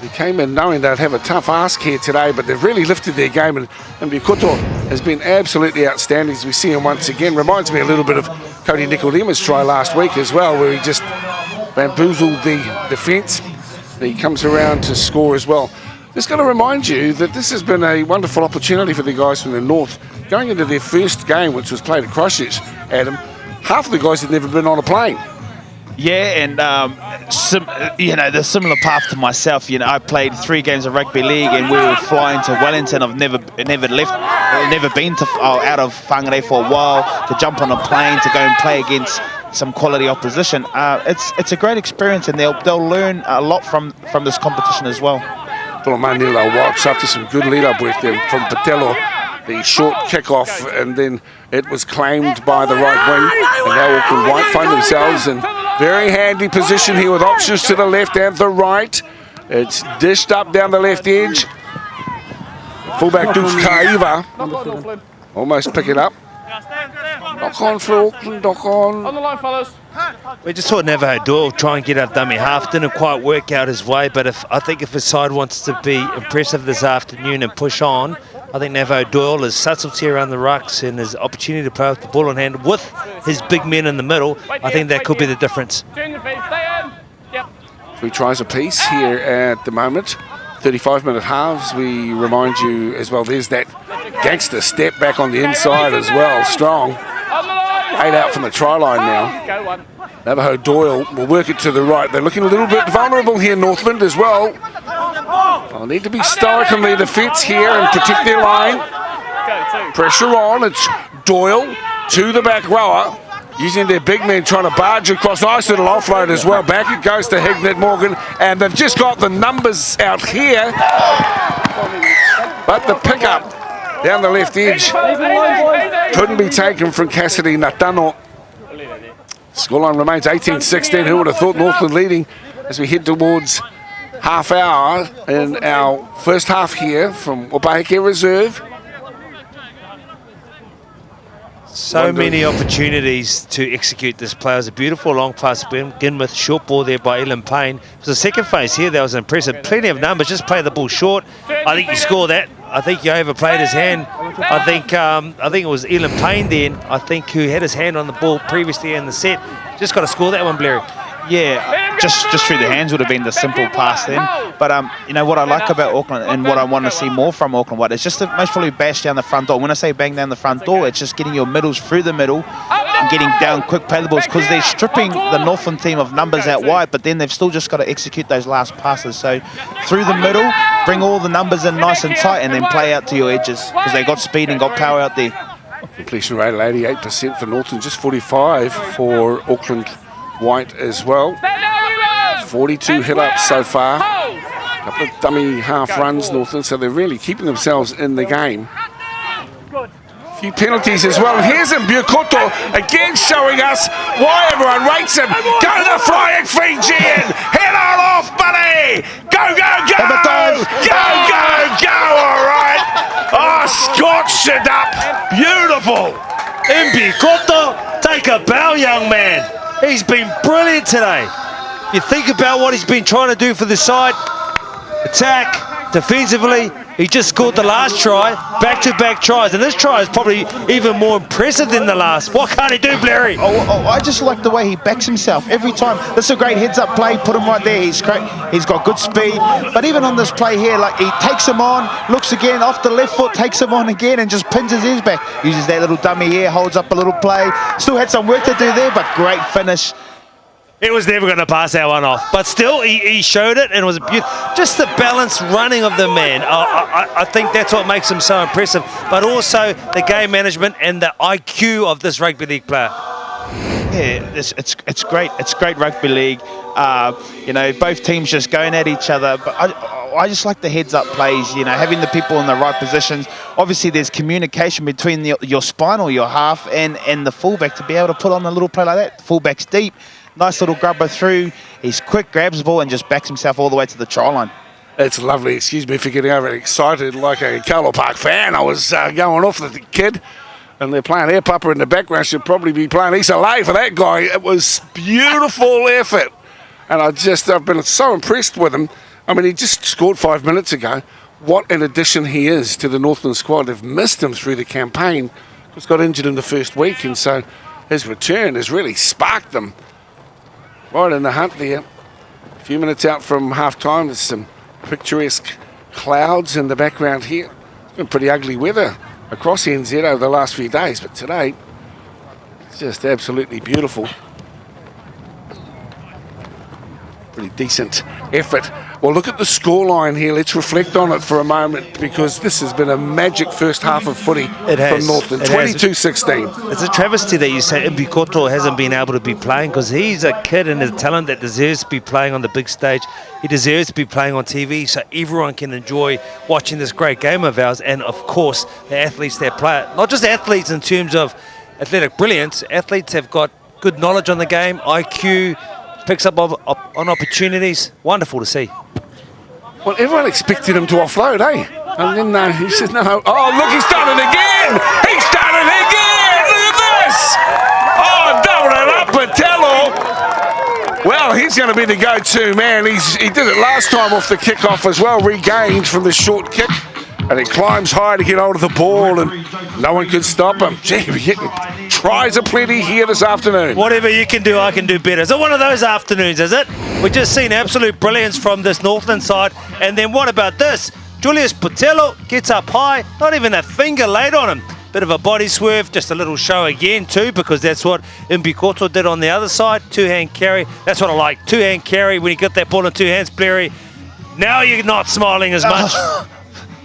[SPEAKER 1] who came in knowing they'd have a tough ask here today, but they've really lifted their game, and Bikoto has been absolutely outstanding as we see him once again. Reminds me a little bit of Cody Nicodema's try last week as well, where he just bamboozled the defence. He comes around to score as well. Just got to remind you that this has been a wonderful opportunity for the guys from the north. Going into their first game, which was played at Christchurch, Adam, half of the guys had never been on a plane.
[SPEAKER 3] Yeah, and you know, the similar path to myself. You know, I played 3 games of rugby league, and we were flying to Wellington. I've never been to out of Whangarei for a while to jump on a plane to go and play against some quality opposition. It's a great experience, and they'll learn a lot from this competition as well.
[SPEAKER 1] Manila walks after some good lead-up work there from Patello. The short kick-off, and then it was claimed by the right wing, and now Auckland White find themselves in very handy position here with options to the left and the right. It's dished up down the left edge. Fullback Dukes Kaiva almost pick it up. Knock on for Auckland, knock on.
[SPEAKER 6] On the line, fellas.
[SPEAKER 2] We just saw Navajo Doyle try and get out dummy half. Didn't quite work out his way, but I think if his side wants to be impressive this afternoon and push on, I think Navajo Doyle, his subtlety around the rucks and his opportunity to play with the ball in hand with his big men in the middle, I think that could be the difference.
[SPEAKER 6] Turn your feet, stay in. Yep.
[SPEAKER 1] 3 tries apiece here at the moment. 35-minute halves, we remind you as well, there's that gangster step back on the inside as well, strong. 8 out from the try line now.
[SPEAKER 6] Go one.
[SPEAKER 1] Navajo Doyle will work it to the right. They're looking a little bit vulnerable here, Northland as well. They'll need to be stoic on their defence here and protect their line. Pressure on, it's Doyle to the back rower. Using their big men trying to barge across. Nice little offload as well. Back it goes to Hignett Morgan. And they've just got the numbers out here. But the pickup down the left edge couldn't be taken from Cassidy Natano. Scoreline remains 18-16. Who would have thought Northland leading as we head towards half hour in our first half here from Opaheke Reserve.
[SPEAKER 2] So many opportunities to execute this play. It was a beautiful long pass to begin with. Short ball there by Elan Payne. It was the second phase here that was impressive. Plenty of numbers. Just play the ball short. I think you score that. I think you overplayed his hand. I think it was Elan Payne then. I think who had his hand on the ball previously in the set. Just got to score that one, Blairy.
[SPEAKER 3] Yeah, just through the hands would have been the simple pass then. But you know what I like about Auckland and what I want to see more from Auckland, it's just to most probably bash down the front door. When I say bang down the front door, it's just getting your middles through the middle and getting down quick play the balls, because they're stripping the Northland team of numbers out wide, but then they've still just got to execute those last passes. So through the middle, bring all the numbers in nice and tight, and then play out to your edges, because they got speed and got power out there.
[SPEAKER 1] Completion rate at 88% for Northland, just 45 for Auckland White as well. 42 hit-ups so far. A couple of dummy half runs, Northland, so they're really keeping themselves in the game. A few penalties as well. Here's Mbikoto again showing us why everyone rates him. Go to the flying Fijian! Head on off, buddy! Go, go, go! Go, go, go! All right! Oh, scotched it up! Beautiful!
[SPEAKER 2] Mbikoto, take a bow, young man. He's been brilliant today. You think about what he's been trying to do for the side. Attack, defensively. He just scored the last try, back-to-back tries. And this try is probably even more impressive than the last. What can't he do, Blairy?
[SPEAKER 3] I just like the way he backs himself every time. This is a great heads-up play. Put him right there. He's great. He's got good speed. But even on this play here, like, he takes him on, looks again off the left foot, takes him on again, and just pins his ears back. Uses that little dummy here, holds up a little play. Still had some work to do there, but great finish.
[SPEAKER 2] It was never going to pass that one off. But still, he showed it, and it was just the balanced running of the man. I think that's what makes him so impressive. But also the game management and the IQ of this rugby league player.
[SPEAKER 3] Yeah, it's great. It's great rugby league. You know, both teams just going at each other. But I just like the heads-up plays, you know, having the people in the right positions. Obviously, there's communication between your spine or your half and the fullback to be able to put on a little play like that. The fullback's deep. Nice little grubber through. He's quick, grabs the ball, and just backs himself all the way to the try line.
[SPEAKER 1] It's lovely. Excuse me for getting overexcited like a Carlo Park fan. I was going off the kid, and they're playing Air Papa in the background. Should probably be playing Issa Lay for that guy. It was beautiful effort, and I've been so impressed with him. I mean, he just scored 5 minutes ago. What an addition he is to the Northland squad. They've missed him through the campaign. He was got injured in the first week, and so his return has really sparked them. Right in the hunt there. A few minutes out from half-time. There's some picturesque clouds in the background here. It's been pretty ugly weather across NZ over the last few days, but today it's just absolutely beautiful. Pretty decent effort. Well, look at the scoreline here. Let's reflect on it for a moment, because this has been a magic first half of footy from Northland. 22-16.
[SPEAKER 2] It's a travesty that you say Mbikoto hasn't been able to be playing, because he's a kid and a talent that deserves to be playing on the big stage. He deserves to be playing on TV so everyone can enjoy watching this great game of ours. And, of course, the athletes that play it. Not just athletes in terms of athletic brilliance. Athletes have got good knowledge on the game, IQ, picks up on opportunities. Wonderful to see.
[SPEAKER 1] Well, everyone expected him to offload, eh? And then he says, no. Oh, look, he's done it again! He's done it again! Look at this! Oh, double it up, Patello! Well, he's going to be the go-to man. He did it last time off the kickoff as well, regained from the short kick. And he climbs high to get hold of the ball, and no one could stop him. Gee, we're getting tries aplenty here this afternoon.
[SPEAKER 2] Whatever you can do, I can do better. Is it one of those afternoons, is it? We've just seen absolute brilliance from this Northland side. And then what about this? Julius Patello gets up high, not even a finger laid on him. Bit of a body swerve, just a little show again too, because that's what Mbikoto did on the other side. Two-hand carry. That's what I like. Two-hand carry when you get that ball in two hands, Blairy. Now you're not smiling as much.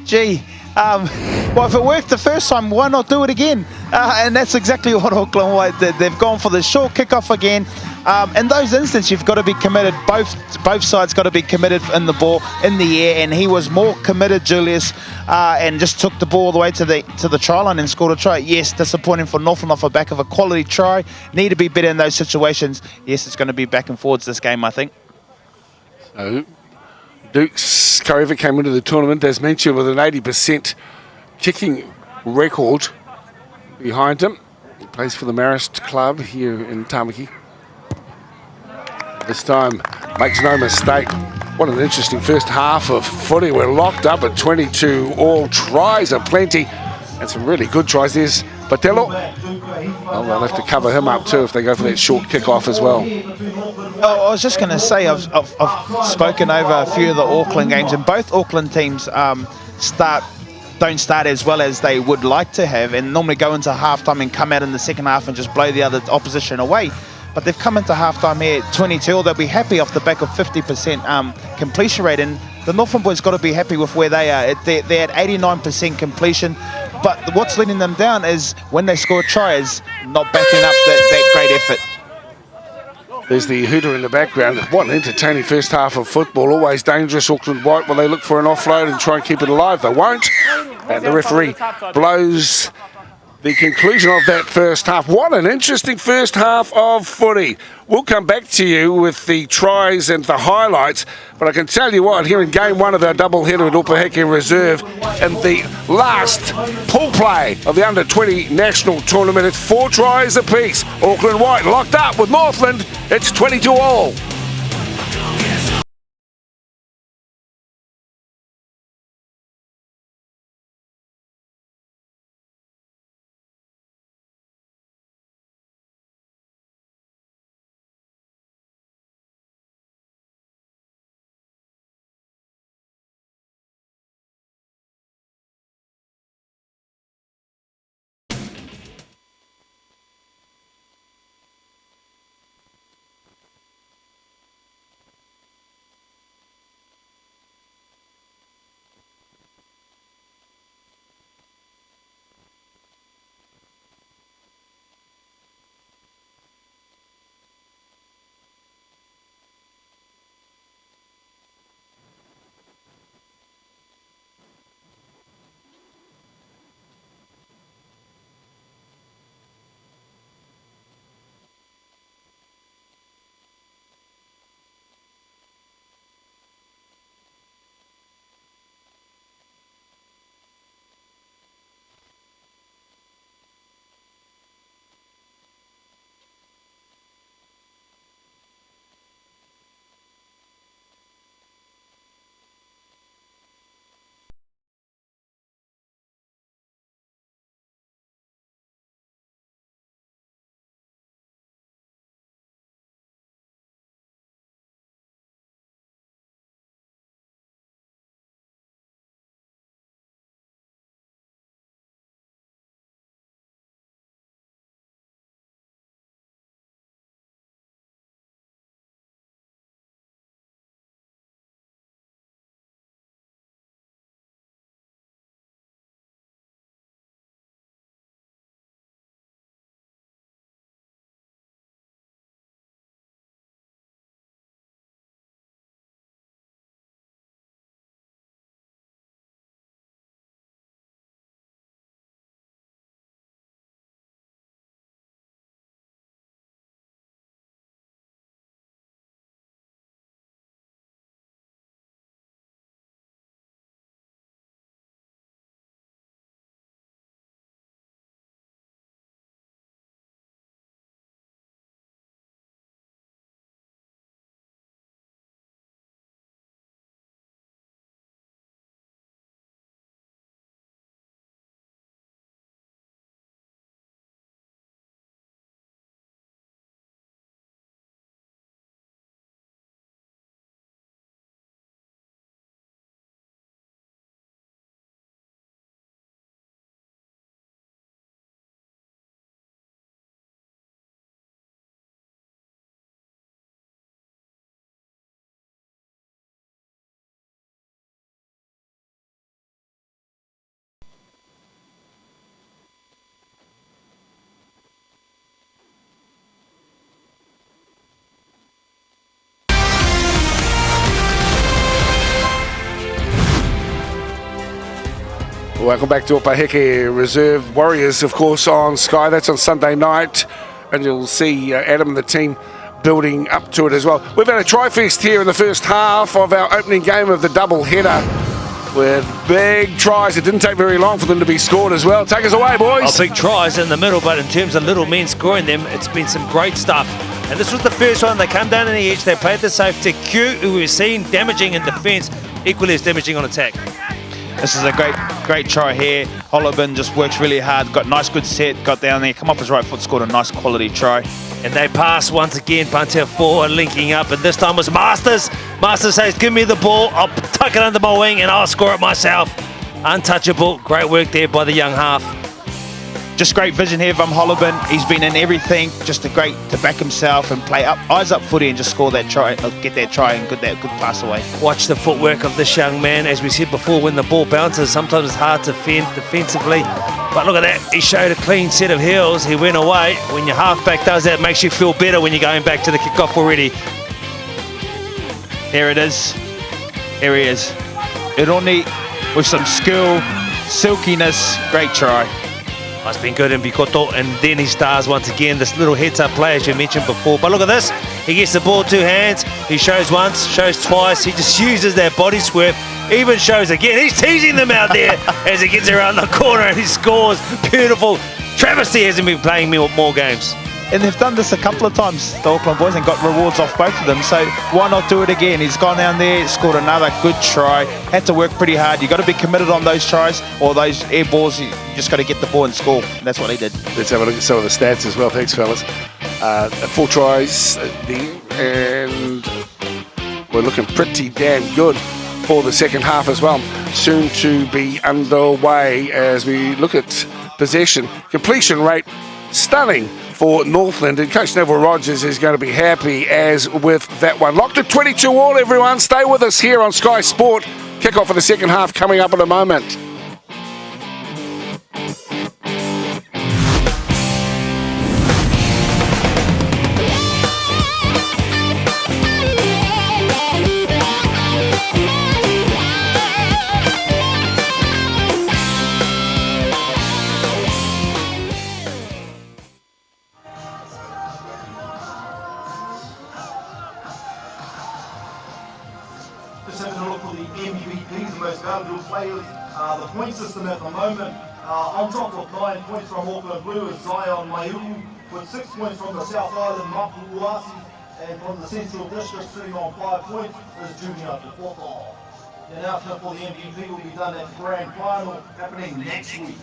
[SPEAKER 3] Gee, well, if it worked the first time, why not do it again? And that's exactly what Auckland White did. They've gone for the short kickoff again. In those instances, you've got to be committed. Both sides got to be committed in the ball, in the air, and he was more committed, Julius, and just took the ball all the way to the try line and scored a try. Yes, disappointing for Northland off the back of a quality try. Need to be better in those situations. Yes, it's going to be back and forwards this game, I think.
[SPEAKER 1] So, Duke's Koreva came into the tournament, as mentioned, with an 80% kicking record behind him. He plays for the Marist Club here in Tamaki. This time, makes no mistake. What an interesting first half of footy. We're locked up at 22 all. Tries are plenty, and some really good tries. There's Patello. Well, they'll have to cover him up too if they go for that short kick-off as well.
[SPEAKER 3] Oh, I was just going to say, I've spoken over a few of the Auckland games, and both Auckland teams don't start as well as they would like to have, and normally go into halftime and come out in the second half and just blow the other opposition away. But they've come into halftime here at 22. They'll be happy off the back of 50% completion rate, and the Northland boys got to be happy with where they are. They're at 89% completion, but what's letting them down is when they score tries, not backing up that great effort.
[SPEAKER 1] There's the hooter in the background. What an entertaining first half of football. Always dangerous, Auckland White. Will they look for an offload and try and keep it alive? They won't. And the referee blows the conclusion of that first half. What an interesting first half of footy. We'll come back to you with the tries and the highlights, but I can tell you what, here in game one of our doubleheader at Upaheke Reserve, in the last pool play of the under-20 national tournament, it's 4 tries apiece. Auckland White locked up with Northland. It's 22 all. Welcome back to Opaheke Reserve Warriors, of course, on Sky. That's on Sunday night, and you'll see Adam and the team building up to it as well. We've had a tri-fest here in the first half of our opening game of the double header with big tries. It didn't take very long for them to be scored as well. Take us away, boys.
[SPEAKER 2] Oh, big tries in the middle, but in terms of little men scoring them, it's been some great stuff. And this was the first one. They come down in the edge, they played the safe to Q, who we've seen damaging in defence, equally as damaging on attack.
[SPEAKER 3] This is a great try here. Hollowbin just works really hard, got nice good set, got down there, come off his right foot, scored a nice quality try.
[SPEAKER 2] And they pass once again, Pantel forward, linking up, and this time was Masters. Masters says, give me the ball, I'll tuck it under my wing and I'll score it myself. Untouchable, great work there by the young half.
[SPEAKER 3] Just great vision here from Hollowbin. He's been in everything, just great to back himself and play up, eyes up footy and just score that try, get that try and good pass away.
[SPEAKER 2] Watch the footwork of this young man. As we said before, when the ball bounces, sometimes it's hard to fend defensively. But look at that, he showed a clean set of heels. He went away. When your halfback does that, it makes you feel better when you're going back to the kickoff already.
[SPEAKER 3] There it is. Here he is. Ironi with some skill, silkiness, great try.
[SPEAKER 2] It's been good in Bikoto, and then he stars once again. This little heads-up play, as you mentioned before. But look at this. He gets the ball 2 hands. He shows once, shows twice. He just uses that body swerve. Even shows again. He's teasing them out there as he gets around the corner and he scores. Beautiful. Travesty hasn't been playing more games.
[SPEAKER 3] And they've done this a couple of times, the Auckland boys, and got rewards off both of them. So why not do it again? He's gone down there, scored another good try. Had to work pretty hard. You've got to be committed on those tries or those air balls. You just got to get the ball and score. And that's what he did.
[SPEAKER 1] Let's have a look at some of the stats as well. Thanks, fellas. 4 tries, and we're looking pretty damn good for the second half as well. Soon to be underway as we look at possession. Completion rate, stunning for Northland, and Coach Neville Rogers is going to be happy as with that one. Locked at 22 all, everyone. Stay with us here on Sky Sport. Kick-off of the second half coming up in a moment.
[SPEAKER 7] Just having a look for the MVPs, the most valuable players. The point system at the moment, on top of 9 points from Auckland Blue is Zion Maiulu, with 6 points from the South Island, Mapu Uasi, and from the Central District sitting on 5 points is Junior Tupoto. The announcement for the MVP will be done at the grand final happening next week.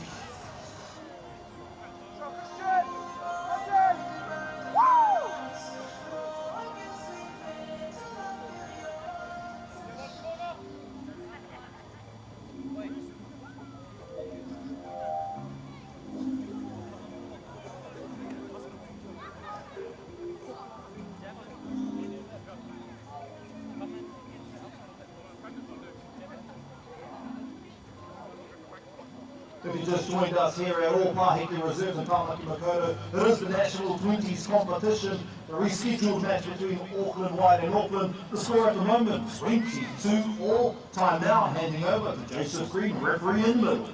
[SPEAKER 7] If you just joined us here at Opaheke Reserve in Tamaki Makaurau, it is the National 20s competition, the rescheduled match between Auckland White and Auckland. The score at the moment, 22 all. Time now, handing over to Joseph Green, referee in middle.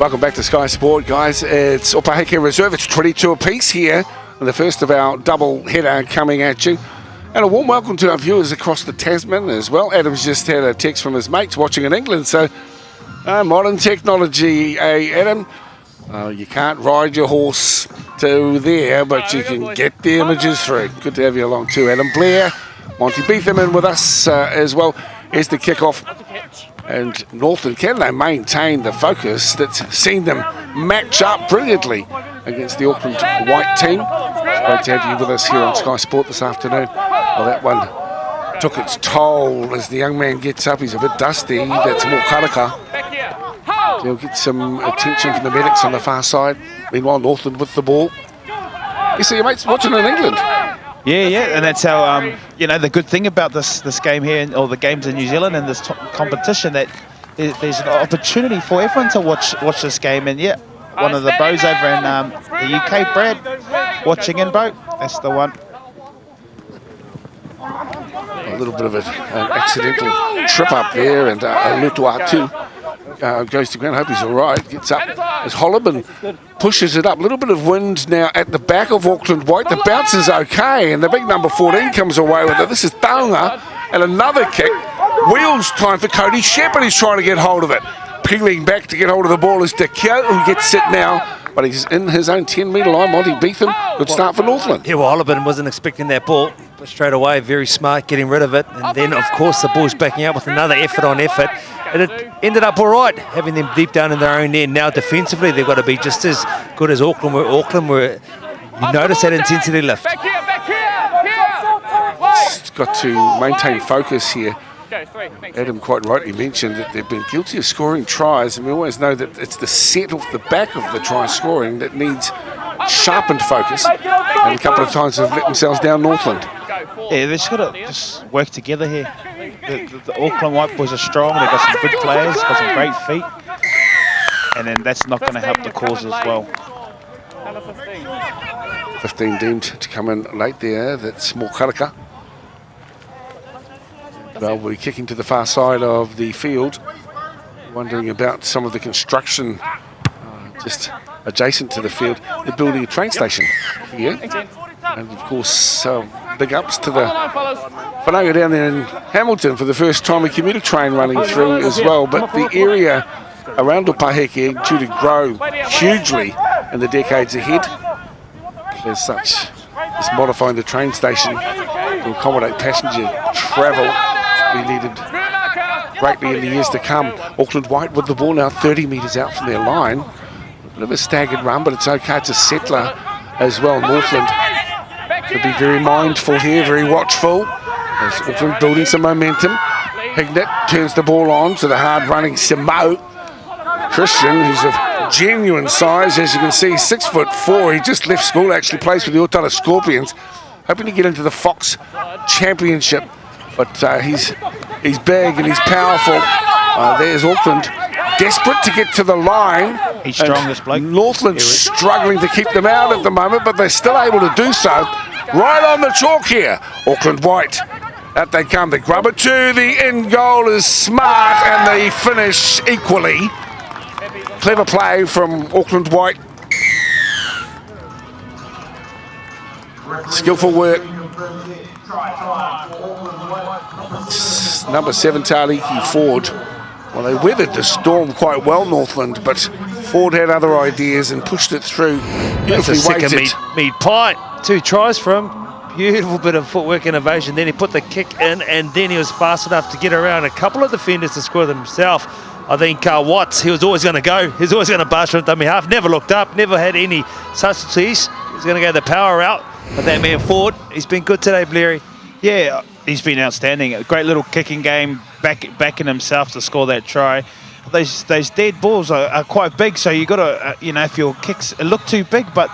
[SPEAKER 1] Welcome back to Sky Sport, guys. It's Opaheke Reserve. It's 22 apiece here, and the first of our double header coming at you. And a warm welcome to our viewers across the Tasman as well. Adam's just had a text from his mates watching in England, so modern technology, Adam. You can't ride your horse to there, but you can get the images through. Good to have you along too, Adam. Blair, Monty Beetham in with us as well. Here's the kickoff. And Northland, can they maintain the focus that's seen them match up brilliantly against the Auckland White team? It's great to have you with us here on Sky Sport this afternoon. Well, that one took its toll as the young man gets up. He's a bit dusty. That's more Karaka. He'll get some attention from the medics on the far side. Meanwhile, Northland with the ball. You see your mates watching in England.
[SPEAKER 3] Yeah, and that's how, the good thing about this game here, or the games in New Zealand and this competition, that there's an opportunity for everyone to watch this game. And yeah, one of the bros over in the UK, Brad, watching in, bro. That's the one.
[SPEAKER 1] A little bit of an accidental trip up there, and Lutuatu goes to ground. Hope he's all right. Gets up as Holloman pushes it up. A little bit of wind now at the back of Auckland White. The bounce is okay, and the big number 14 comes away with it. This is Taunga, and another kick. Wheels time for Cody Shepherd. He's trying to get hold of it. Peeling back to get hold of the ball is Dekio, who gets it now, but he's in his own 10-metre line. Monty Beetham, good start for Northland.
[SPEAKER 2] Yeah, well, Holloman wasn't expecting that ball, but straight away, very smart, getting rid of it. And then, of course, the boys backing up with another effort on effort. And it ended up all right, having them deep down in their own end. Now, defensively, they've got to be just as good as Auckland were. You notice that intensity lift.
[SPEAKER 1] It's got to maintain focus here. Adam quite rightly mentioned that they've been guilty of scoring tries, and we always know that it's the set off the back of the try scoring that needs sharpened focus, and a couple of times they've let themselves down Northland.
[SPEAKER 3] Yeah, they've got to just work together here. The Auckland White boys are strong, they've got some good players, got some great feet, and then that's not going to help the cause as well.
[SPEAKER 1] 15 deemed to come in late there, that's more Karaka. They'll be kicking to the far side of the field, wondering about some of the construction just adjacent to the field. They're building a train station here, and of course big ups to the whanaunga down there in Hamilton for the first time a commuter train running through as well. But the area around Opaheke due to grow hugely in the decades ahead. As such, it's modifying the train station to accommodate passenger travel. Be needed greatly in the years to come. Auckland White with the ball now 30 metres out from their line. A bit of a staggered run, but it's okay. It's a settler as well. Northland to be very mindful here, very watchful. As Auckland building some momentum. Hignett turns the ball on to the hard-running Simo. Christian, who's of genuine size, as you can see, 6'4". He just left school, actually plays for the Otara Scorpions. Hoping to get into the Fox Championship. But he's big and he's powerful. There's Auckland, desperate to get to the line.
[SPEAKER 3] He's strong, this bloke.
[SPEAKER 1] Northland struggling to keep them out at the moment, but they're still able to do so. Right on the chalk here. Auckland White, out they come. They grub it to the end goal is smart, and they finish equally. Clever play from Auckland White. Skillful work. Number 7, Tariki Ford. Well, they weathered the storm quite well, Northland, but Ford had other ideas and pushed it through. Beautifully
[SPEAKER 2] That's a
[SPEAKER 1] weighted.
[SPEAKER 2] second meat pie. 2 tries for him. Beautiful bit of footwork innovation. Then he put the kick in, and then he was fast enough to get around a couple of defenders to score them himself. I think Watts, he was always going to go. He was always going to bash on dummy half. Never looked up, never had any subtleties. He was going to go the power route. But that man Ford, he's been good today, Blairy.
[SPEAKER 3] Yeah, he's been outstanding. A great little kicking game, backing himself to score that try. Those dead balls are quite big, so you got to, if your kicks look too big, but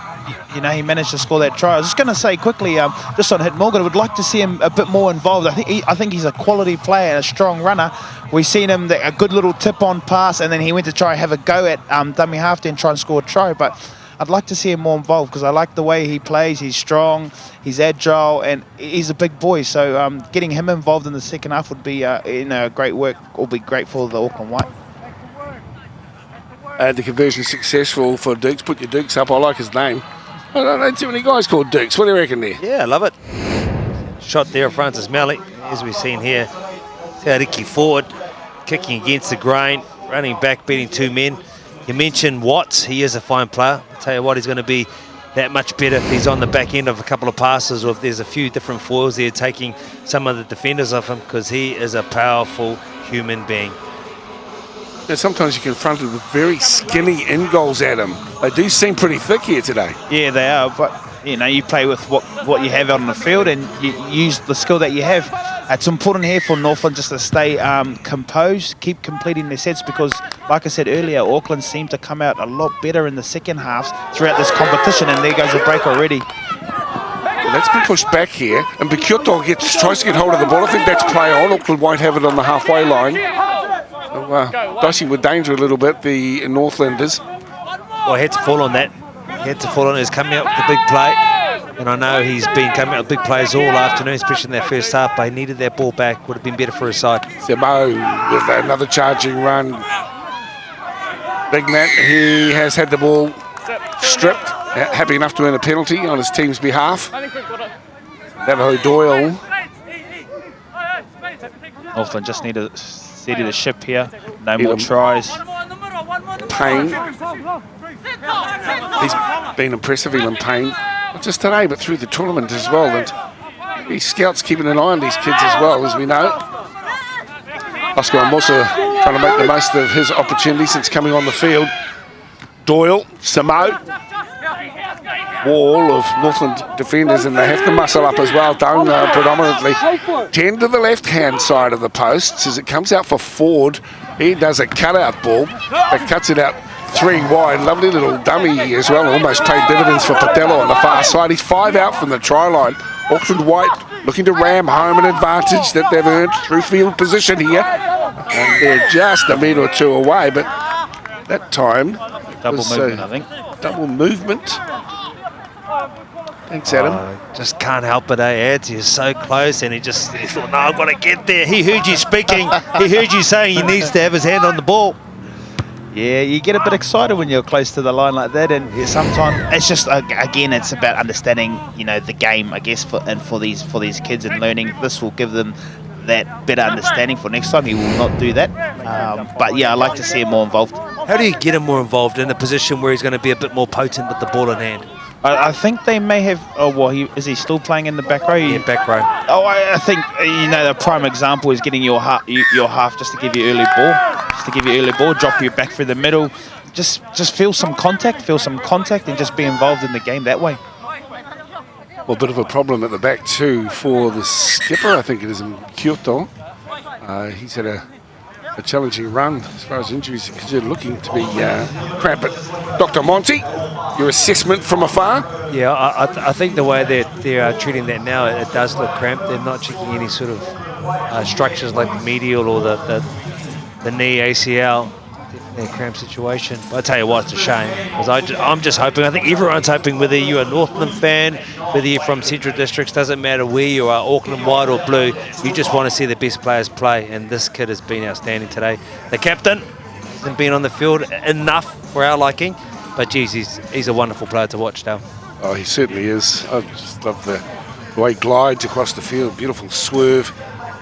[SPEAKER 3] he managed to score that try. I was just going to say quickly, just on Hit Morgan, I would like to see him a bit more involved. I think he's a quality player and a strong runner. We've seen him a good little tip-on pass, and then he went to try and have a go at dummy half and try and score a try. But I'd like to see him more involved because I like the way he plays. He's strong, he's agile, and he's a big boy. So getting him involved in the second half would be great work. Will be great for the Auckland White.
[SPEAKER 1] The conversion successful for Dukes. Put your Dukes up. I like his name. I don't know too many guys called Dukes. What do you reckon there?
[SPEAKER 2] Yeah, I love it. Shot there, Francis Malik, as we've seen here. Ricky forward, kicking against the grain, running back, beating 2 men. You mentioned Watts. He is a fine player. I'll tell you what, he's going to be that much better if he's on the back end of a couple of passes, or if there's a few different foils there taking some of the defenders off him, because he is a powerful human being.
[SPEAKER 1] And sometimes you're confronted with very skinny in goals at him. They do seem pretty thick here today.
[SPEAKER 3] Yeah, they are, but you play with what you have on the field, and you use the skill that you have. It's important here for Northland just to stay composed, keep completing their sets, because, like I said earlier, Auckland seem to come out a lot better in the second halves throughout this competition, and there goes a break already.
[SPEAKER 1] Well, that's been pushed back here, and Bikyoto tries to get hold of the ball. I think that's play on. Auckland won't have it on the halfway line. So, dicing with danger a little bit, the Northlanders.
[SPEAKER 2] Well, he had to fall on that. He had to fall on it. He's coming out with the big play. And I know he's been coming out with big plays all afternoon, especially in that first half, but he needed that ball back. Would have been better for his side.
[SPEAKER 1] Semo with another charging run. Big Matt, he has had the ball stripped. Happy enough to earn a penalty on his team's behalf. Navajo Doyle.
[SPEAKER 3] Northland just need to steady the ship here. No more tries.
[SPEAKER 1] Payne. He's been impressive, Elan Payne. Not just today, but through the tournament as well. And these scouts keeping an eye on these kids as well, as we know. Oscar Mosa trying to make the most of his opportunity since coming on the field. Doyle, Samo. Wall of Northland defenders, and they have to muscle up as well. Down predominantly 10 to the left-hand side of the posts as it comes out for Ford. He does a cutout ball that cuts it out 3 wide. Lovely little dummy as well. Almost paid dividends for Patello on the far side. He's 5 out from the try line. Auckland White looking to ram home an advantage that they've earned through field position here. And they're just a metre or 2 away, but that time
[SPEAKER 3] Double movement, I think.
[SPEAKER 1] Double movement. Thanks, Adam.
[SPEAKER 2] Just can't help it, Ads. He's so close, and he thought, no, I've got to get there. He heard you speaking. He heard you saying he needs to have his hand on the ball.
[SPEAKER 3] Yeah, you get a bit excited when you're close to the line like that, and sometimes it's just, again, it's about understanding, the game, I guess, for these kids, and learning. This will give them that better understanding for next time. He will not do that, but yeah, I like to see him more involved.
[SPEAKER 2] How do you get him more involved in a position where he's going to be a bit more potent with the ball in hand?
[SPEAKER 3] I think they may have. Oh, well, is he still playing in the back row?
[SPEAKER 2] Yeah, back row.
[SPEAKER 3] Oh, I think the prime example is getting your half just to give you early ball, drop you back through the middle, just feel some contact, and just be involved in the game that way.
[SPEAKER 1] Well, a bit of a problem at the back too for the skipper. I think it is in Kyoto. He's had a challenging run as far as injuries are concerned, looking to be cramped. Dr. Monty, your assessment from afar?
[SPEAKER 2] Yeah, I think the way they're treating that now, it does look cramped. They're not checking any sort of structures like the medial or the knee ACL. Definitely a cramped situation. But I tell you what, it's a shame, because I'm just hoping, I think everyone's hoping, whether you're a Northland fan, whether you're from Central Districts, doesn't matter where you are, Auckland white or blue, you just want to see the best players play, and this kid has been outstanding today. The captain hasn't been on the field enough for our liking, but geez, he's a wonderful player to watch, Dale.
[SPEAKER 1] Oh, he certainly is. I just love the way he glides across the field, beautiful swerve,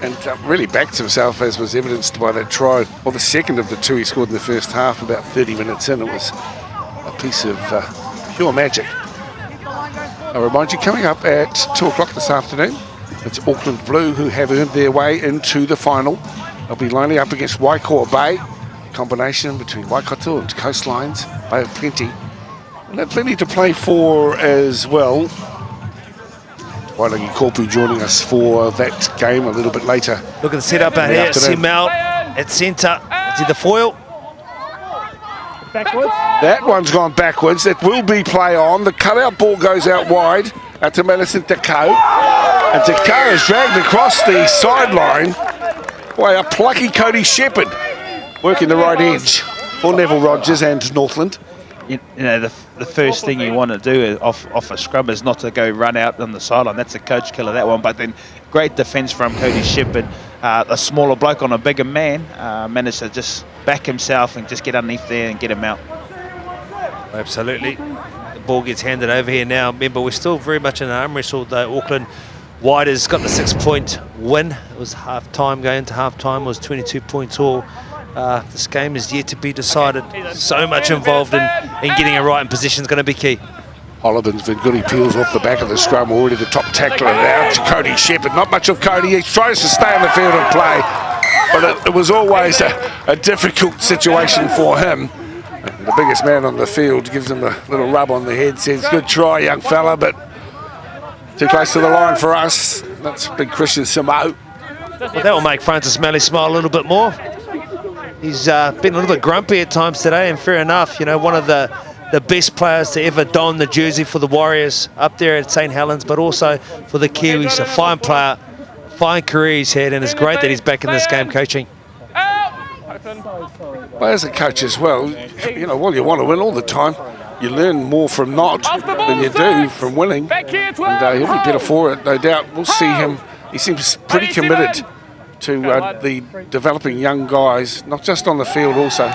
[SPEAKER 1] and really backs himself, as was evidenced by that try, or the second of the 2 he scored in the first half, about 30 minutes in. It was a piece of pure magic. I remind you, coming up at 2 o'clock this afternoon, it's Auckland Blue who have earned their way into the final. They'll be lining up against Waikato Bay, a combination between Waikato and Coastlines, Bay of Plenty. We'll have plenty to play for as well. Wailangi Korpu joining us for that game a little bit later.
[SPEAKER 2] Look at the setup out here. Simel at centre. Is he the foil?
[SPEAKER 6] Backwards.
[SPEAKER 1] That one's gone backwards. It will be play on. The cutout ball goes out wide to Millicent Takau. And Takau is dragged across the sideline by a plucky Cody Shepherd, working the right edge for Neville Rogers and Northland.
[SPEAKER 3] The first thing you want to do off a scrum is not to go run out on the sideline. That's a coach killer, that one. But then great defence from Cody Shepherd. a smaller bloke on a bigger man managed to just back himself and just get underneath there and get him out.
[SPEAKER 2] Absolutely. The ball gets handed over here now. Remember, we're still very much in an arm wrestle. The Auckland White has got the 6-point win. It was half-time, going into half-time, was 22 points all. This game is yet to be decided. So much involved in getting it right, and position is going to be key.
[SPEAKER 1] Holliban's been good. He peels off the back of the scrum, already the top tackler now to Cody Shepherd. Not much of Cody. He tries to stay on the field and play, but it was always a difficult situation for him. The biggest man on the field gives him a little rub on the head, says, "Good try, young fella, but too close to the line for us." That's big Christian Samo.
[SPEAKER 2] Well, that will make Francis Malley smile a little bit more. He's been a little bit grumpy at times today, and fair enough. You know, one of the best players to ever don the jersey for the Warriors up there at St Helens, but also for the Kiwis. A fine player, fine career he's had, and it's great that he's back in this game coaching.
[SPEAKER 1] Well, as a coach as well, you know, you want to win all the time. You learn more from not than you do from winning, and he'll be better for it, no doubt. We'll see him. He seems pretty committed to the developing young guys, not just on the field, also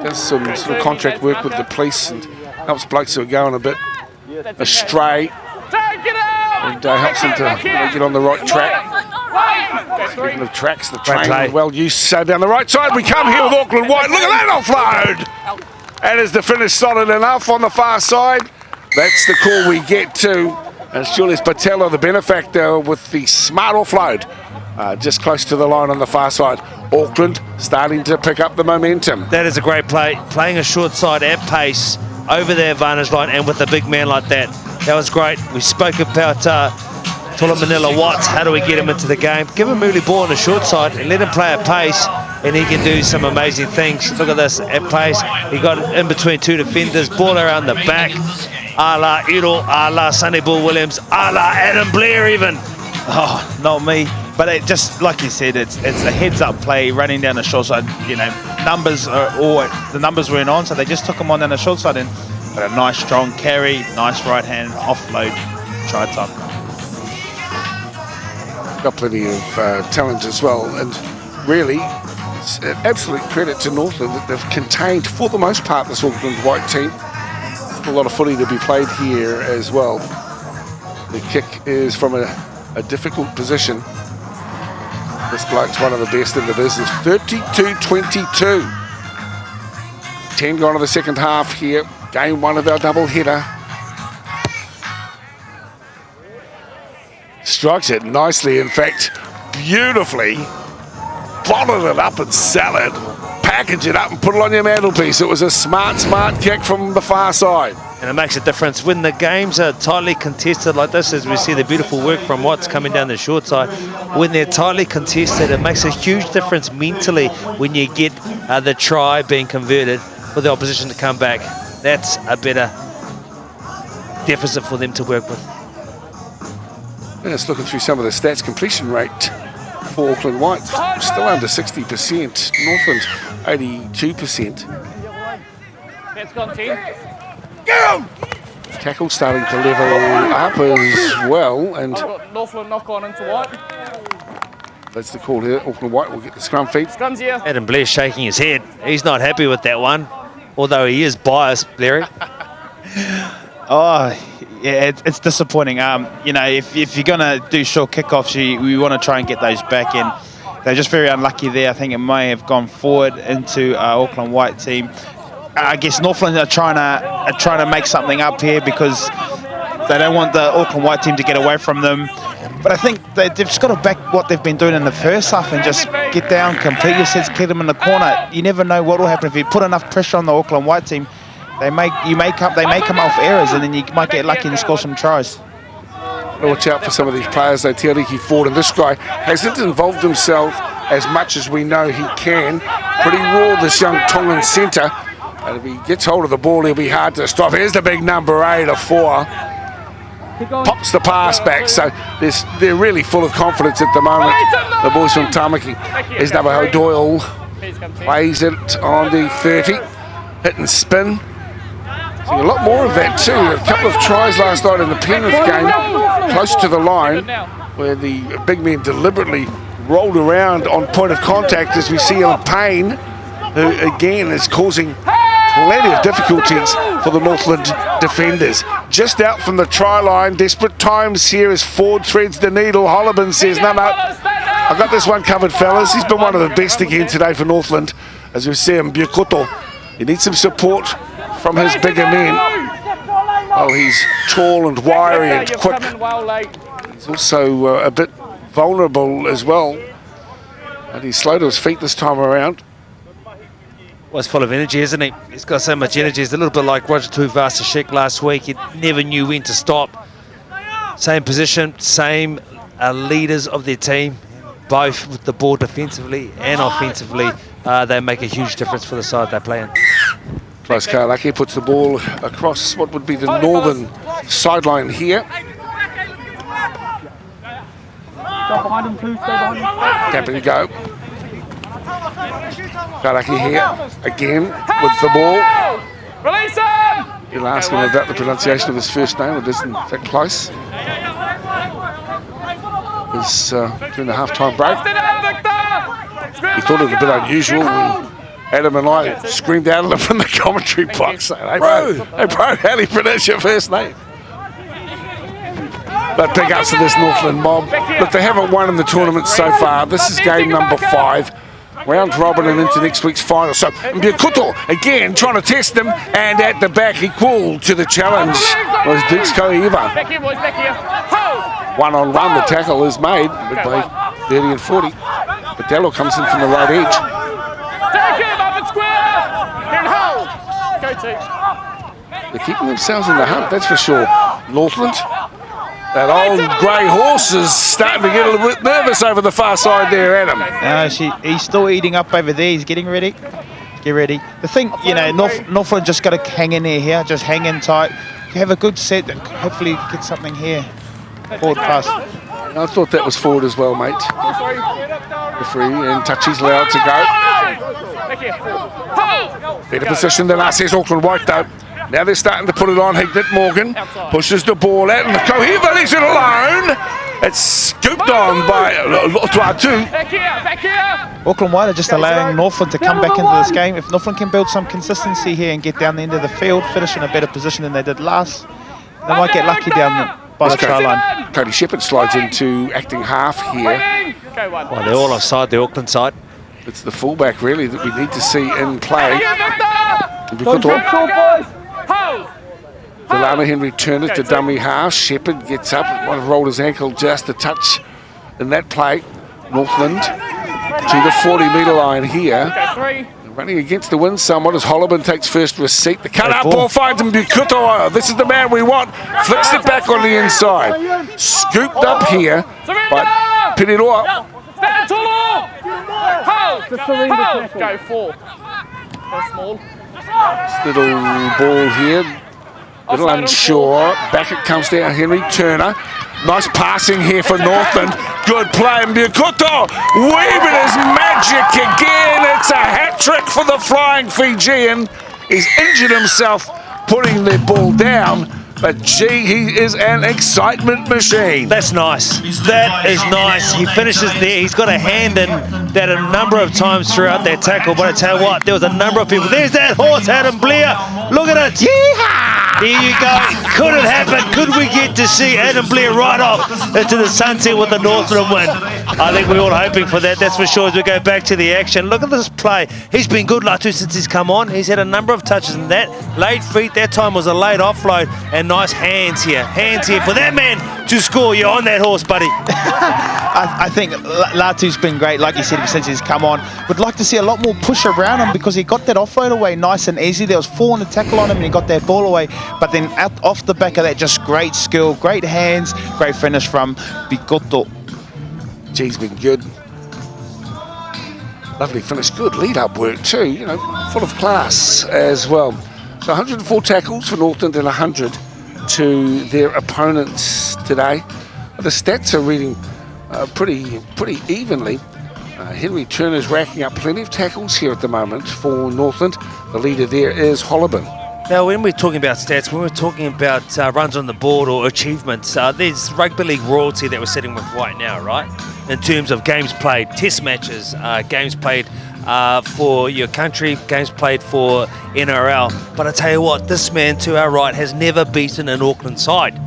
[SPEAKER 1] does some sort of contract work with the police and helps blokes who are going a bit astray, and helps them to get on the right track. Speaking of tracks, the train well used. So down the right side we come here with Auckland White. Look at that offload! And is the finish solid enough on the far side? That's the call we get to. And Julius Patella, the benefactor, with the smart offload. Just close to the line on the far side. Auckland starting to pick up the momentum.
[SPEAKER 2] That is a great play. Playing a short side at pace over the advantage line and with a big man like that. That was great. We spoke about Tula Manila Watts. How do we get him into the game? Give him early ball on the short side and let him play at pace, and he can do some amazing things. Look at this, at pace. He got in between two defenders, ball around the back. A la Iro, a la Sonny Bull Williams, a la Adam Blair even.
[SPEAKER 3] Oh, not me. But it just, like you said, it's a heads-up play, running down the short side. You know, the numbers weren't on, so they just took him on down the short side, and got a nice strong carry, nice right hand offload, try time.
[SPEAKER 1] Got plenty of talent as well, and really, it's an absolute credit to Northland that they've contained, for the most part, this Auckland White team. A lot of footy to be played here as well. The kick is from a difficult position. This bloke's one of the best in the business. 32-22. 10 gone to the second half here. Game one of our double header. Strikes it nicely, in fact, beautifully. Bottled it up and salad. Package it up and put it on your mantelpiece. It was a smart kick from the far side.
[SPEAKER 2] And it makes a difference when the games are tightly contested like this, as we see the beautiful work from Watts coming down the short side. When they're tightly contested, it makes a huge difference mentally when you get the try being converted for the opposition to come back. That's a better deficit for them to work with.
[SPEAKER 1] And just looking through some of the stats, completion rate for Auckland White still under 60%. Northland 82%.
[SPEAKER 6] That's gone 10.
[SPEAKER 1] Tackle starting to level up as well, and
[SPEAKER 6] Northland knock on into White.
[SPEAKER 1] that's the call here. Auckland White will get the scrum feed.
[SPEAKER 6] Scrum's here.
[SPEAKER 2] Adam Blair shaking his head. He's not happy with that one, although he is biased, Larry.
[SPEAKER 3] Oh, yeah, it's disappointing. You know, if you're going to do short kickoffs, we want to try and get those back in. They're just very unlucky there. I think it may have gone forward into Auckland White team. I guess Northland are trying to make something up here because they don't want the Auckland White team to get away from them. But I think they've just got to back what they've been doing in the first half and just get down, complete your sets, keep them in the corner. You never know what will happen if you put enough pressure on the Auckland White team. They may come off errors, and then you might get lucky and score some tries.
[SPEAKER 1] Watch out for some of these players, though. Te Ariki Ford, and this guy hasn't involved himself as much as we know he can. Pretty raw, this young Tongan centre. And if he gets hold of the ball, he'll be hard to stop. Here's the big number 8 of 4. Pops the pass back, so they're really full of confidence at the moment. The boys from Tamaki. Here's Navajo Doyle. Plays it on the 30. Hit and spin. See a lot more of that too. A couple of tries last night in the Penrith game, close to the line, where the big men deliberately rolled around on point of contact as we see Alan Payne, who again is causing plenty of difficulties for the Northland defenders. Just out from the try line, desperate times here as Ford threads the needle. Holoban says, no, I've got this one covered, fellas. He's been one of the best again today for Northland. As we see him, Bukoto, he needs some support from his bigger men. Oh, he's tall and wiry and quick. He's also a bit vulnerable as well. And he's slow to his feet this time around.
[SPEAKER 2] Well, he's full of energy, isn't he? He's got so much energy. He's a little bit like Roger Tuvasashek last week. He never knew when to stop. Same position, same leaders of their team, both with the ball defensively and offensively. They make a huge difference for the side they're playing.
[SPEAKER 1] Close Kaulaki puts the ball across what would be the northern sideline here.
[SPEAKER 6] Behind him, too. Stay behind him.
[SPEAKER 1] Tap and go. Kaulaki here again with the ball.
[SPEAKER 6] Release him!
[SPEAKER 1] You'll ask him about the pronunciation of his first name. It isn't that close. It's during the half-time break. He thought it was a bit unusual when Adam and I screamed out at him from the commentary box saying, hey bro, how do you pronounce your first name? But big ups to this Northland mob. Look, they haven't won in the tournament so far. This is game number 5. Round robin and into next week's final. So Mbiakuto again trying to test them, and at the back equal to the challenge was Dukes Koiva.
[SPEAKER 6] Back here, boys, back here. Hold!
[SPEAKER 1] 1-on-1, the tackle is made midway 30 and 40. Padello comes in from the right edge.
[SPEAKER 6] Take him up and square! Here and hold! Go team.
[SPEAKER 1] They're keeping themselves in the hunt, that's for sure. Northland. That old grey horse is starting to get a little bit nervous over the far side there, Adam.
[SPEAKER 3] He's still eating up over there. He's getting ready. Get ready. The thing, you know, Northland just got to hang in there here. Just hang in tight. Have a good set and hopefully get something here. Forward pass.
[SPEAKER 1] I thought that was forward as well, mate. Referee and Touchy's allowed to go. Better position than us, says Auckland White though. Now they're starting to put it on. Hignett Morgan pushes the ball out, and the Kohiva leaves it alone. It's scooped on by Lotuatu.
[SPEAKER 6] Back here!
[SPEAKER 3] Auckland White are just allowing Northland to come back into this game. If Northland can build some consistency here and get down the end of the field, finish in a better position than they did last, they might get lucky down by the try line.
[SPEAKER 1] Cody Shepherd slides into acting half here.
[SPEAKER 2] Well, they're all offside, the Auckland side.
[SPEAKER 1] It's the fullback really that we need to see in play. Delano Henry turn it to dummy half. Shepherd gets up, might have rolled his ankle just a touch in that play. Northland to the 40-metre line here. Running against the wind somewhat as Holoban takes first receipt. The cut-out ball finds him. Bukuto. This is the man we want. Flicks it back on the inside. Scooped up here by Piriroa.
[SPEAKER 6] Go 4. Go small.
[SPEAKER 1] Little ball here. Little unsure. Back it comes down. Henry Turner. Nice passing here for Northland. Good play. Mbiakuto weaving his magic again. It's a hat-trick for the Flying Fijian. He's injured himself putting the ball down. But gee, he is an excitement machine.
[SPEAKER 2] That's nice. That is nice. He finishes there. He's got a hand in that a number of times throughout that tackle. But I tell you what, there was a number of people. There's that horse, Adam Blair. Look at it. Yeehaw! There you go. Could it happen? Could we get to see Adam Blair right off into the sunset with the Northland win? I think we're all hoping for that. That's for sure as we go back to the action. Look at this play. He's been good, Latu, since he's come on. He's had a number of touches in that. Late feet. That time was a late offload. And nice hands here for that man to score. You're on that horse, buddy.
[SPEAKER 3] I think Latu's been great, like you said, since he's come on. Would like to see a lot more push around him because he got that offload away nice and easy. There was 4 in the tackle on him and he got that ball away. But then off the back of that, just great skill, great hands, great finish from Bikoto.
[SPEAKER 1] Gee's been good. Lovely finish, good lead-up work too, you know, full of class as well. So 104 tackles for Northland and 100 to their opponents today. The stats are reading pretty evenly. Henry Turner's racking up plenty of tackles here at the moment for Northland. The leader there is Holoban.
[SPEAKER 2] Now, when we're talking about stats, when we're talking about runs on the board or achievements, there's rugby league royalty that we're sitting with right now, right? in terms of games played, test matches, games played for your country, games played for NRL. But I tell you what, this man to our right has never beaten an Auckland side.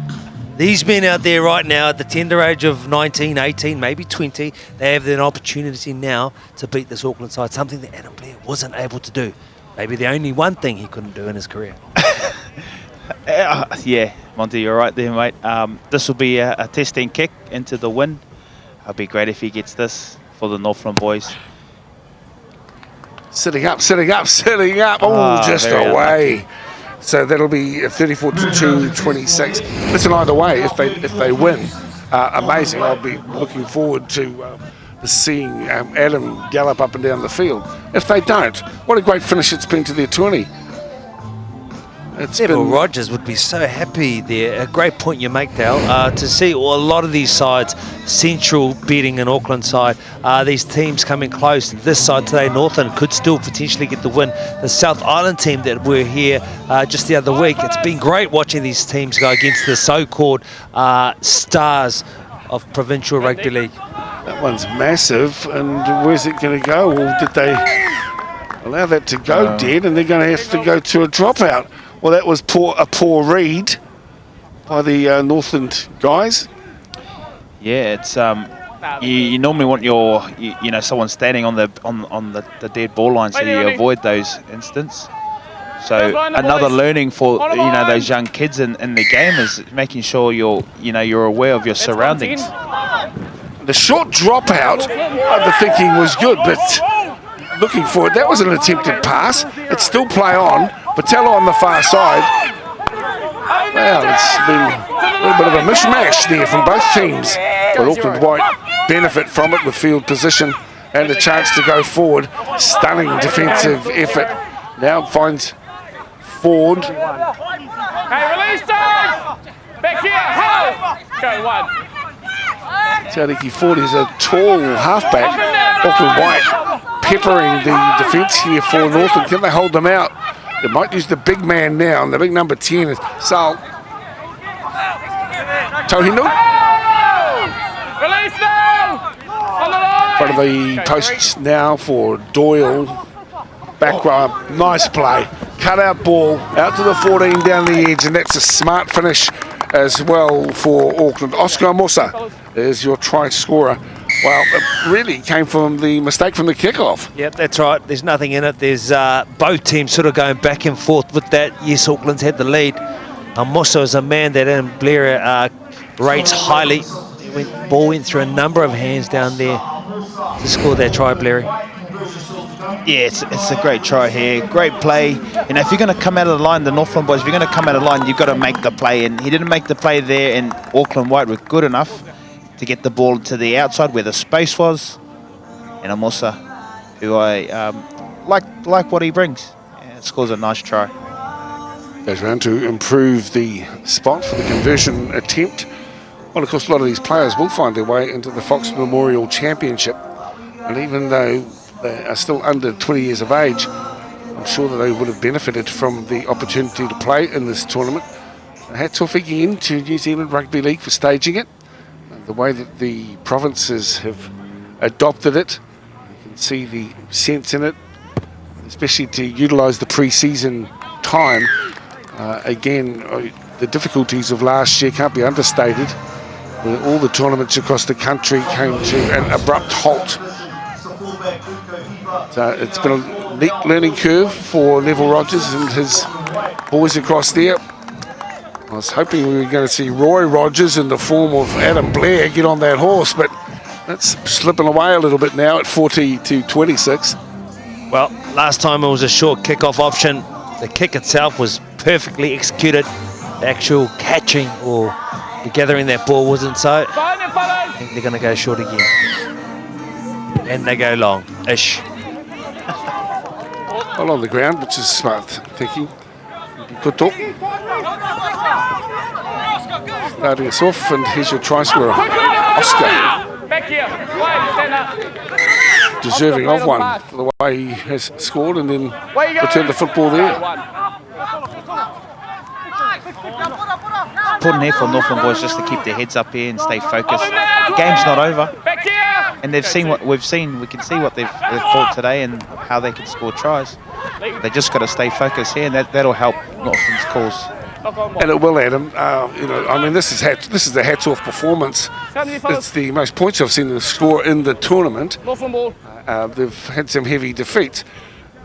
[SPEAKER 2] These men out there right now at the tender age of 19, 18, maybe 20, they have an opportunity now to beat this Auckland side, something that Adam Blair wasn't able to do. Maybe the only one thing he couldn't do in his career.
[SPEAKER 3] Yeah, Monty, you're right there, mate. This will be a testing kick into the wind. It'll be great if he gets this for the Northland boys.
[SPEAKER 1] Sitting up. Oh, just away. Unlucky. So that'll be 34-2, 26. Listen, either way, if they win, amazing. I'll be looking forward to seeing Adam gallop up and down the field. If they don't, what a great finish it's been to their 20.
[SPEAKER 2] Neville Rogers would be so happy there. A great point you make, Dale, to see a lot of these sides, Central beating an Auckland side, these teams coming close. This side today, Northland, could still potentially get the win. The South Island team that were here just the other week, it's been great watching these teams go against the so-called stars of provincial rugby league.
[SPEAKER 1] That one's massive, and where's it going to go? Or did they allow that to go dead, and they're going to have to go to a dropout? Well, that was a poor read by the Northland guys.
[SPEAKER 3] Yeah, it's you normally want your you know, someone standing on the dead ball line, so you avoid those instances. So another learning for those young kids in the game is making sure you're aware of your surroundings.
[SPEAKER 1] The short dropout, the thinking was good, but looking for it, that was an attempted pass. It's still play on. Patello on the far side. Well, it's been a little bit of a mishmash there from both teams. But Auckland won't benefit from it with field position and a chance to go forward. Stunning defensive effort. Now finds Ford.
[SPEAKER 6] Hey, release time! Back here, hold! Go one.
[SPEAKER 1] Tariki Ford is a tall halfback. Auckland White peppering the defence here for Northland. Can they hold them out? They might use the big man now, and the big number 10 is Sal. Tohinu.
[SPEAKER 6] Release now! On the line!
[SPEAKER 1] Front of the posts now for Doyle. Back row, nice play. Cut out ball, out to the 14 down the edge, and that's a smart finish as well for Auckland. Oscar Mosa is your try scorer. Well, it really came from the mistake from the kickoff.
[SPEAKER 2] Yep, that's right. There's nothing in it. There's both teams sort of going back and forth with that. Yes, Auckland's had the lead. Mosso is a man that Adam Blair rates highly. Ball went through a number of hands down there to score that try, Blair.
[SPEAKER 3] Yeah, it's a great try here. Great play. And if you're going to come out of the line, the Northland boys, if you're going to come out of the line, you've got to make the play. And he didn't make the play there, and Auckland White were good enough to get the ball to the outside where the space was. And Amosa, who I like what he brings, scores a nice try.
[SPEAKER 1] Goes around to improve the spot for the conversion attempt. Well, of course, a lot of these players will find their way into the Fox Memorial Championship. And even though they are still under 20 years of age, I'm sure that they would have benefited from the opportunity to play in this tournament. Hats off again to New Zealand Rugby League for staging it. The way that the provinces have adopted it, you can see the sense in it, especially to utilise the pre-season time. Again, the difficulties of last year can't be understated. All the tournaments across the country came to an abrupt halt. So it's been a neat learning curve for Neville Rogers and his boys across there. I was hoping we were going to see Roy Rogers in the form of Adam Blair get on that horse, but that's slipping away a little bit now at 40-26.
[SPEAKER 2] Well, last time it was a short kick-off option. The kick itself was perfectly executed. The actual catching or the gathering that ball wasn't so. I think they're going to go short again. And they go long-ish.
[SPEAKER 1] Well, on the ground, which is smart thinking. Good talk. Starting us off, and here's your try scorer, Oscar.
[SPEAKER 6] Back here. Stand up.
[SPEAKER 1] Deserving of one for the way he has scored and then returned the football there.
[SPEAKER 3] Important here for Northland boys just to keep their heads up here and stay focused. The game's not over.
[SPEAKER 6] Back here.
[SPEAKER 3] and they've seen what we've seen. We can see what they've brought today and how they can score tries. They just got to stay focused here, and that'll help Northland's cause.
[SPEAKER 1] And it will, Adam. You know, I mean, this is the hats off performance. It's the most points I've seen them score in the tournament. They've had some heavy defeats,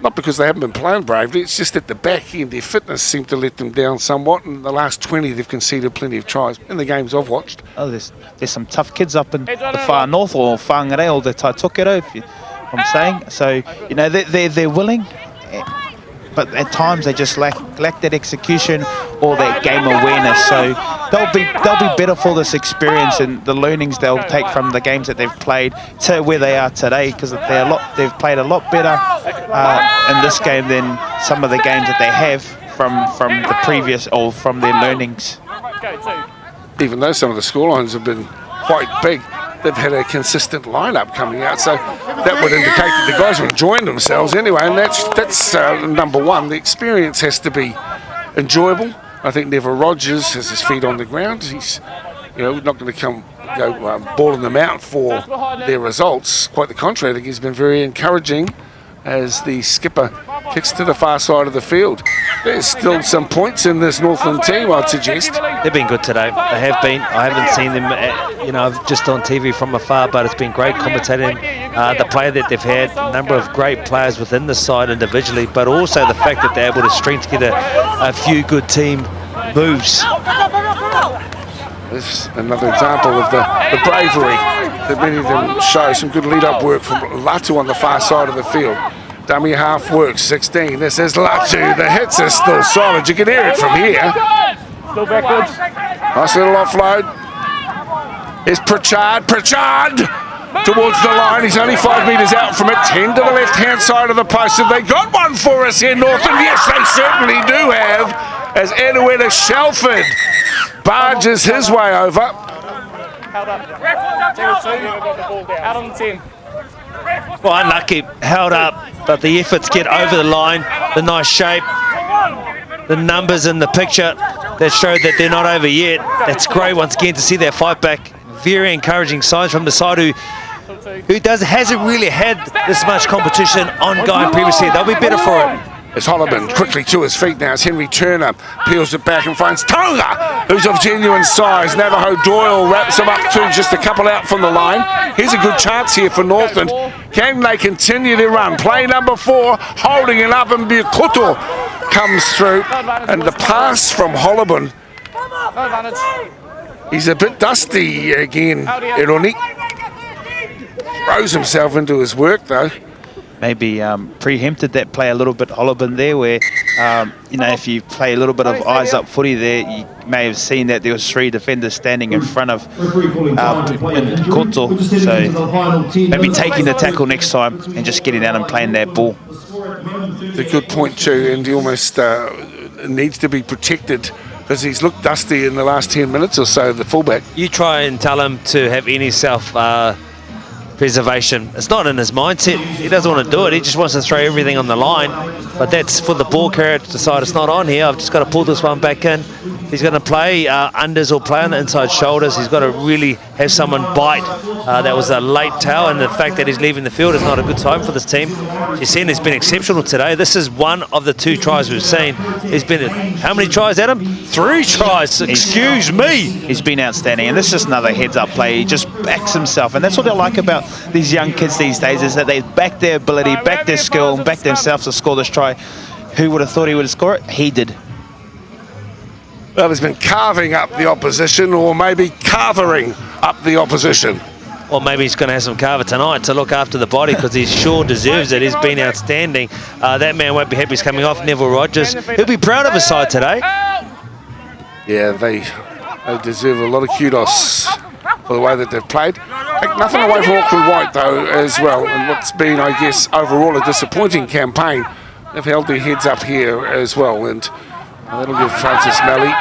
[SPEAKER 1] not because they haven't been playing bravely. It's just at the back end, their fitness seemed to let them down somewhat. In the last 20, they've conceded plenty of tries in the games I've watched.
[SPEAKER 3] Oh, there's some tough kids up in the far north, or Whangarei, or the Taitokero, if I'm saying. So, you know, they're willing, but at times they just lack that execution or that game awareness. So they'll be better for this experience and the learnings they'll take from the games that they've played to where they are today, because they've played a lot better in this game than some of the games that they have from the previous, or from their learnings.
[SPEAKER 1] Even though some of the scorelines have been quite big, they've had a consistent lineup coming out, so that would indicate that the guys are enjoying themselves anyway, and that's number one. The experience has to be enjoyable. I think Neville Rogers has his feet on the ground. He's, you know, not going to go bawling them out for their results. Quite the contrary, I think he's been very encouraging as the skipper kicks to the far side of the field. There's still some points in this Northland team, I'd suggest.
[SPEAKER 2] They've been good today. They have been. I haven't seen them, you know, just on TV from afar, but it's been great commentating. The play that they've had, a number of great players within the side individually, but also the fact that they're able to string together a few good team moves.
[SPEAKER 1] This is another example of the bravery that many of them show. Some good lead-up work from Latu on the far side of the field. Dummy half works, 16. This is Latu. The hits are still solid. You can hear it from here.
[SPEAKER 6] Still backwards.
[SPEAKER 1] Nice little offload. Here's Pritchard towards the line. He's only 5 metres out from it. 10 to the left-hand side of the post. Have they got one for us here, Northland? Yes, they certainly do have, as Edwina Shelford barges his way over.
[SPEAKER 6] Held up. 0-2. Out on the 10.
[SPEAKER 2] Well, unlucky, held up, but the efforts get over the line. The nice shape, the numbers in the picture that show that they're not over yet. That's great once again to see their fight back. Very encouraging signs from the side who hasn't really had this much competition ongoing previously. They'll be better for it.
[SPEAKER 1] As Holloman quickly to his feet now as Henry Turner peels it back and finds Tonga, who's of genuine size. Navajo Doyle wraps him up too, just a couple out from the line. Here's a good chance here for Northland. Can they continue their run? Play number 4, holding it up, and Biakuto comes through. And the pass from Holloman. He's a bit dusty again, Eroni. Throws himself into his work though.
[SPEAKER 3] Maybe preempted that play a little bit, Holloman there, where, you know, if you play a little bit of eyes up footy there, you may have seen that there was 3 defenders standing in front of Koto. So maybe taking the tackle next time and just getting out and playing that ball.
[SPEAKER 1] The good point too, and he almost needs to be protected because he's looked dusty in the last 10 minutes or so, the fullback.
[SPEAKER 2] You try and tell him to have any self-preservation. It's not in his mindset. He doesn't want to do it. He just wants to throw everything on the line. But that's for the ball carrier to decide it's not on here. I've just got to pull this one back in. He's going to play unders or play on the inside shoulders. He's got to really have someone bite. That was a late tail, and the fact that he's leaving the field is not a good time for this team. You've seen he's been exceptional today. This is one of the 2 tries we've seen. He's been, how many tries, Adam? 3 tries, excuse me.
[SPEAKER 3] He's been outstanding, and this is just another heads-up play. He just backs himself, and that's what I like about these young kids these days, is that they back their ability, back their skill, and back themselves to score this try. Who would have thought he would have scored it? He did.
[SPEAKER 1] Well, he's been carving up the opposition, or maybe carvering up the opposition.
[SPEAKER 2] Or maybe he's going to have some carver tonight to look after the body, because he sure deserves it. He's been outstanding. That man won't be happy he's coming off. Neville Rogers, he'll be proud of his side today.
[SPEAKER 1] Yeah, they deserve a lot of kudos for the way that they've played. Take nothing away from Auckland White though as well, and what's been, I guess, overall a disappointing campaign. They've held their heads up here as well, and that'll give Francis Malley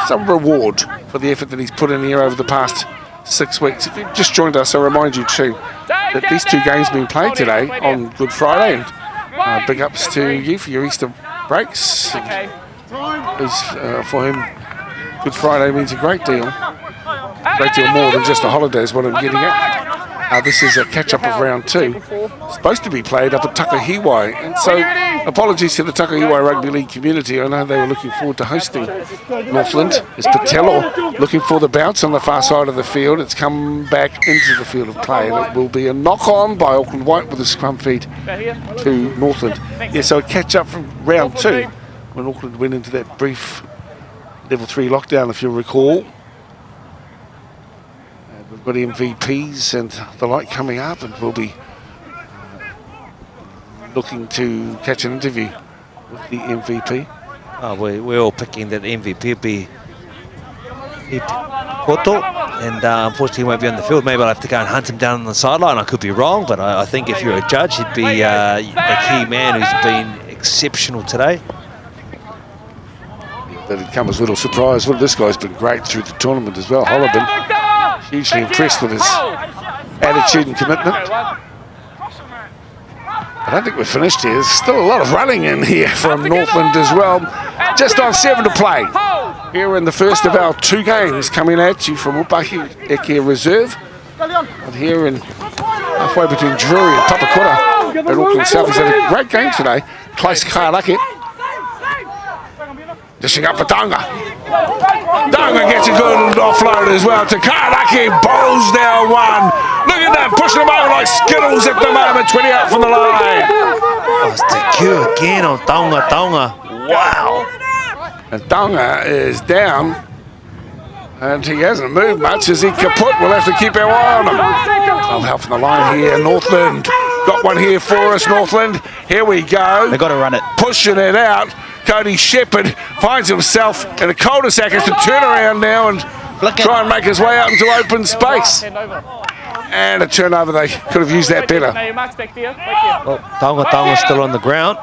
[SPEAKER 1] some reward for the effort that he's put in here over the past 6 weeks. If you've just joined us, I remind you too that these 2 games being played today on Good Friday, and big ups to you for your Easter breaks. For him, Good Friday means a great deal. great deal more than just a holiday is what I'm getting at. This is a catch-up of round 2. Supposed to be played up at Takahiwai. And so, apologies to the Takahiwai Rugby League community. I know they were looking forward to hosting Northland. It's Patello looking for the bounce on the far side of the field. It's come back into the field of play. And it will be a knock-on by Auckland White with a scrum feed to Northland. Yeah, so a catch-up from round 2 when Auckland went into that brief level 3 lockdown, if you'll recall. We've got MVPs and the like coming up, and we'll be looking to catch an interview with the MVP.
[SPEAKER 2] Oh, we're all picking that the MVP would be Koto, and unfortunately he won't be on the field. Maybe I'll have to go and hunt him down on the sideline. I could be wrong, but I think if you're a judge, he'd be a key man who's been exceptional today.
[SPEAKER 1] That'd come as a little surprise. Well, this guy's been great through the tournament as well. Hollowbin, hugely impressed with his attitude and commitment. I don't think we're finished here. There's still a lot of running in here from Northland as well. Just on 7 to play. Here in the first of our 2 games coming at you from Upaki Eke Reserve. And here in halfway between Drury and Papakura at Auckland South. He's had a great game today. Close Kairaki. Dishing up for Tonga. Tonga gets a good offload as well to Kairaki. Bowls down one. Look at that, pushing them over like Skittles at the moment. 20 out from the line.
[SPEAKER 2] Oh, it's the cue again on Tonga. Wow.
[SPEAKER 1] And Tonga is down. And he hasn't moved much. Is he kaput? We'll have to keep our eye on him. Oh, help from the line here. Northland got one here for us, Northland. Here we go.
[SPEAKER 3] They've got to run it.
[SPEAKER 1] Pushing it out. Cody Shepherd finds himself in a cul-de-sac. Has to turn around now and try and make his way out into open space. And a turnover. They could have used that better.
[SPEAKER 2] Well, Tonga's still on the ground.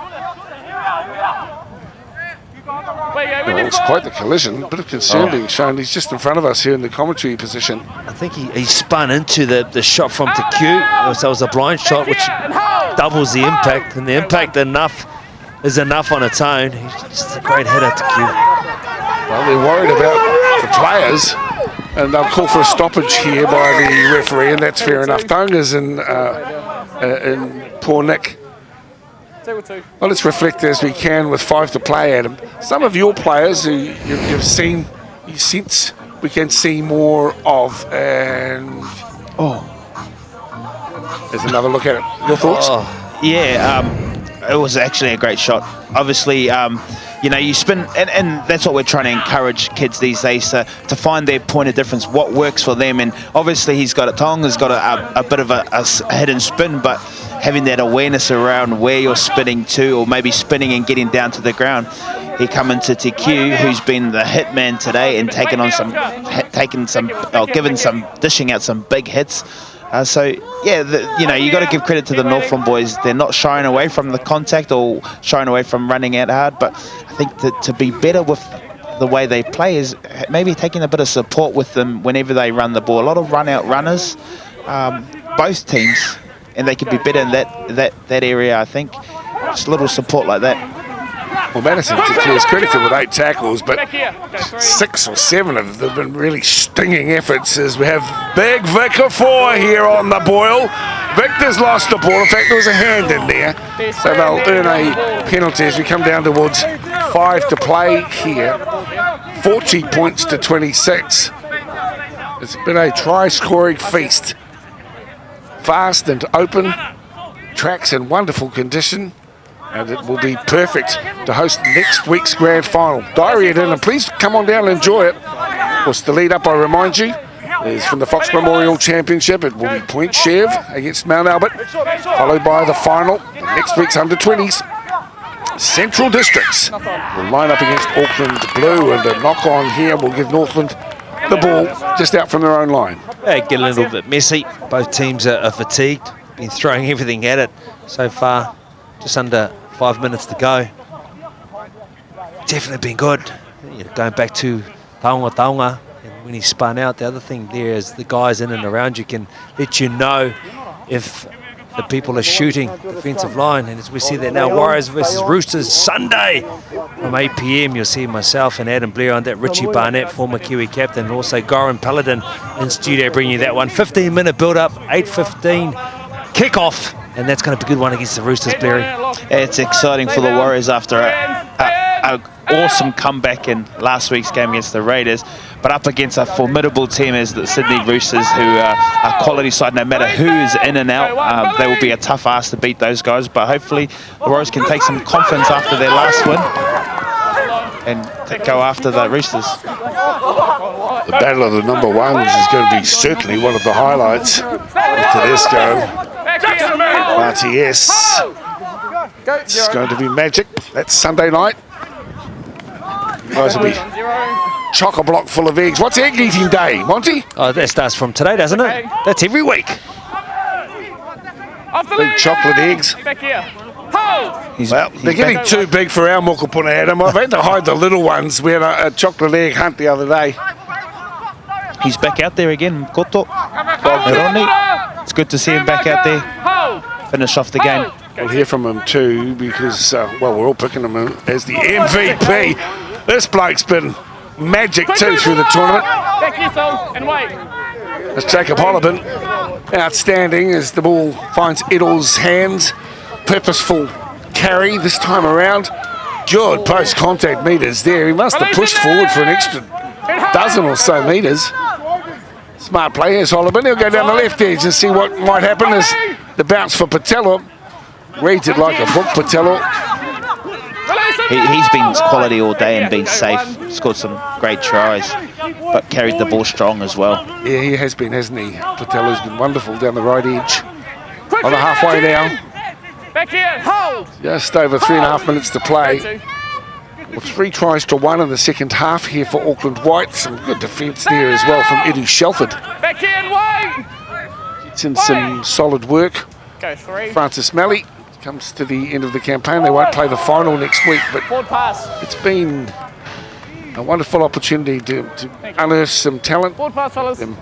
[SPEAKER 1] Well, it's quite the collision. A bit of concern being shown. He's just in front of us here in the commentary position.
[SPEAKER 2] I think he spun into the shot from Teku. So it was a blind shot, which doubles the impact. And the impact is enough on its own. He's just a great hitter, Teku.
[SPEAKER 1] Well, they're worried about the players. And they'll call for a stoppage here by the referee. And that's fair enough. Tonga's in poor nick. Well, let's reflect as we can with 5 to play, Adam. Some of your players who you've seen, you sense we can see more of. And there's another look at it. Your thoughts?
[SPEAKER 3] It was actually a great shot. Obviously, you spin, and that's what we're trying to encourage kids these days to find their point of difference, what works for them. And obviously, Tonga's got a bit of a hidden spin, but having that awareness around where you're spinning to, or maybe spinning and getting down to the ground. He come into TQ, who's been the hit man today and dishing out some big hits. You got to give credit to the Northland boys. They're not shying away from the contact or shying away from running out hard, but I think that to be better with the way they play is maybe taking a bit of support with them whenever they run the ball. A lot of run-out runners, both teams, and they could be better in that area, I think. Just a little support like that.
[SPEAKER 1] Well, Madison is credited with 8 tackles, but 6 or 7 of them have been really stinging efforts as we have Big Vic 4 here on the boil. Victor's lost the ball. In fact, there was a hand in there. So they'll earn a penalty as we come down towards 5 to play here. 40 points to 26. It's been a try-scoring feast. Fast and open. Tracks in wonderful condition. And it will be perfect to host next week's grand final. Diary it in, and please come on down and enjoy it. Of course, the lead up, I remind you, is from the Fox Memorial Championship. It will be Point Chev against Mount Albert, followed by the final, next week's under-20s. Central Districts will line up against Auckland Blue, and a knock-on here will give Northland the ball just out from their own line.
[SPEAKER 2] Get a little bit messy. Both teams are fatigued. Been throwing everything at it so far. Just under 5 minutes to go. Definitely been good. Going back to Tonga, and when he spun out, the other thing there is the guys in and around you can let you know if the people are shooting defensive line. And as we see that now, Warriors versus Roosters Sunday from 8 p.m. You'll see myself and Adam Blair on that, Richie Barnett, former Kiwi captain, and also Goran Paladin in studio bringing you that one. 15-minute build-up, 8:15 kickoff, and that's going to be a good one against the Roosters, Blair.
[SPEAKER 3] It's exciting for the Warriors after a awesome comeback in last week's game against the Raiders, but up against a formidable team as the Sydney Roosters, who are a quality side. No matter who is in and out, they will be a tough ask to beat those guys, but hopefully the Warriors can take some confidence after their last win and go after the Roosters.
[SPEAKER 1] The battle of the number ones is going to be certainly one of the highlights of Tedesco. RTS. It's going to be magic. That's Sunday night. Guys will be chock-a-block full of eggs. What's egg eating day, Monty?
[SPEAKER 2] Oh, that starts from today, doesn't it? That's every week.
[SPEAKER 1] Big chocolate eggs. Well, they're getting too big for our mokopuna, Adam. I've had to hide the little ones. We had a chocolate egg hunt the other day.
[SPEAKER 3] He's back out there again, Koto. It's good to see him back out there. Finish off the game.
[SPEAKER 1] We'll hear from him too because, well, we're all picking him as the MVP. This bloke's been magic too through the tournament. That's Jacob Hollabin. Outstanding as the ball finds Edel's hands. Purposeful carry this time around. Good post-contact meters there. He must have pushed forward for an extra dozen or so meters. Smart play, here's Hollabin. He'll go down the left edge and see what might happen as the bounce for Patello. Reads it like a book, Patello.
[SPEAKER 3] He's been quality all day and been safe. Scored some great tries, but carried the ball strong as well.
[SPEAKER 1] Yeah, he has been, hasn't he? Patello's been wonderful down the right edge. On the halfway now.
[SPEAKER 6] Back here, hold!
[SPEAKER 1] Just over 3.5 minutes to play. Well, 3 tries to 1 in the second half here for Auckland White. Some good defence there as well from Eddie Shelford.
[SPEAKER 6] Back here and wait!
[SPEAKER 1] It's in some solid work.
[SPEAKER 6] Go 3.
[SPEAKER 1] Francis Malley comes to the end of the campaign. They won't play the final next week, but it's been a wonderful opportunity to unearth some talent. Them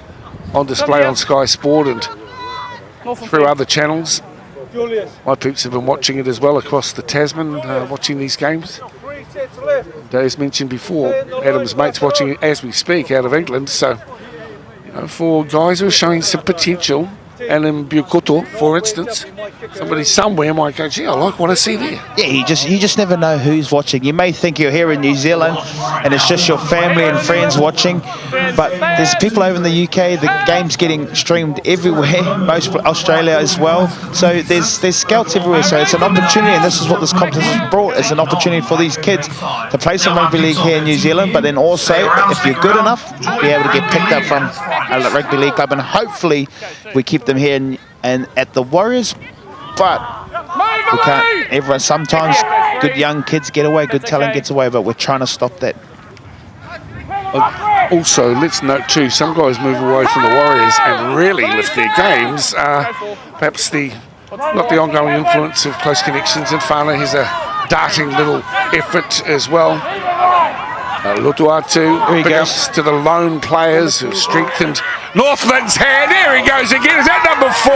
[SPEAKER 1] on display on Sky Sport and through other channels. My peeps have been watching it as well across the Tasman, watching these games. And as mentioned before, Adam's mates watching it as we speak out of England. So, you know, for guys who are showing some potential, and in Bukoto, for instance, somebody somewhere might go, gee, I like what I see there.
[SPEAKER 3] Yeah, you just never know who's watching. You may think you're here in New Zealand and it's just your family and friends watching, but there's people over in the UK. The game's getting streamed everywhere, most Australia as well. So there's scouts everywhere. So it's an opportunity, and this is what this competition brought. It's an opportunity for these kids to play some rugby league here in New Zealand, but then also, if you're good enough, be able to get picked up from a rugby league club, and hopefully we keep them here and at the Warriors. But we can't. Everyone, sometimes good young kids get away, good talent gets away, but we're trying to stop that.
[SPEAKER 1] Also, let's note too, some guys move away from the Warriors and really lift their games. Perhaps not the ongoing influence of close connections, and Whānau has a darting little effort as well. Lutuatu, big ups to the lone players who strengthened Northland's hand. There he goes again. Is that number 4?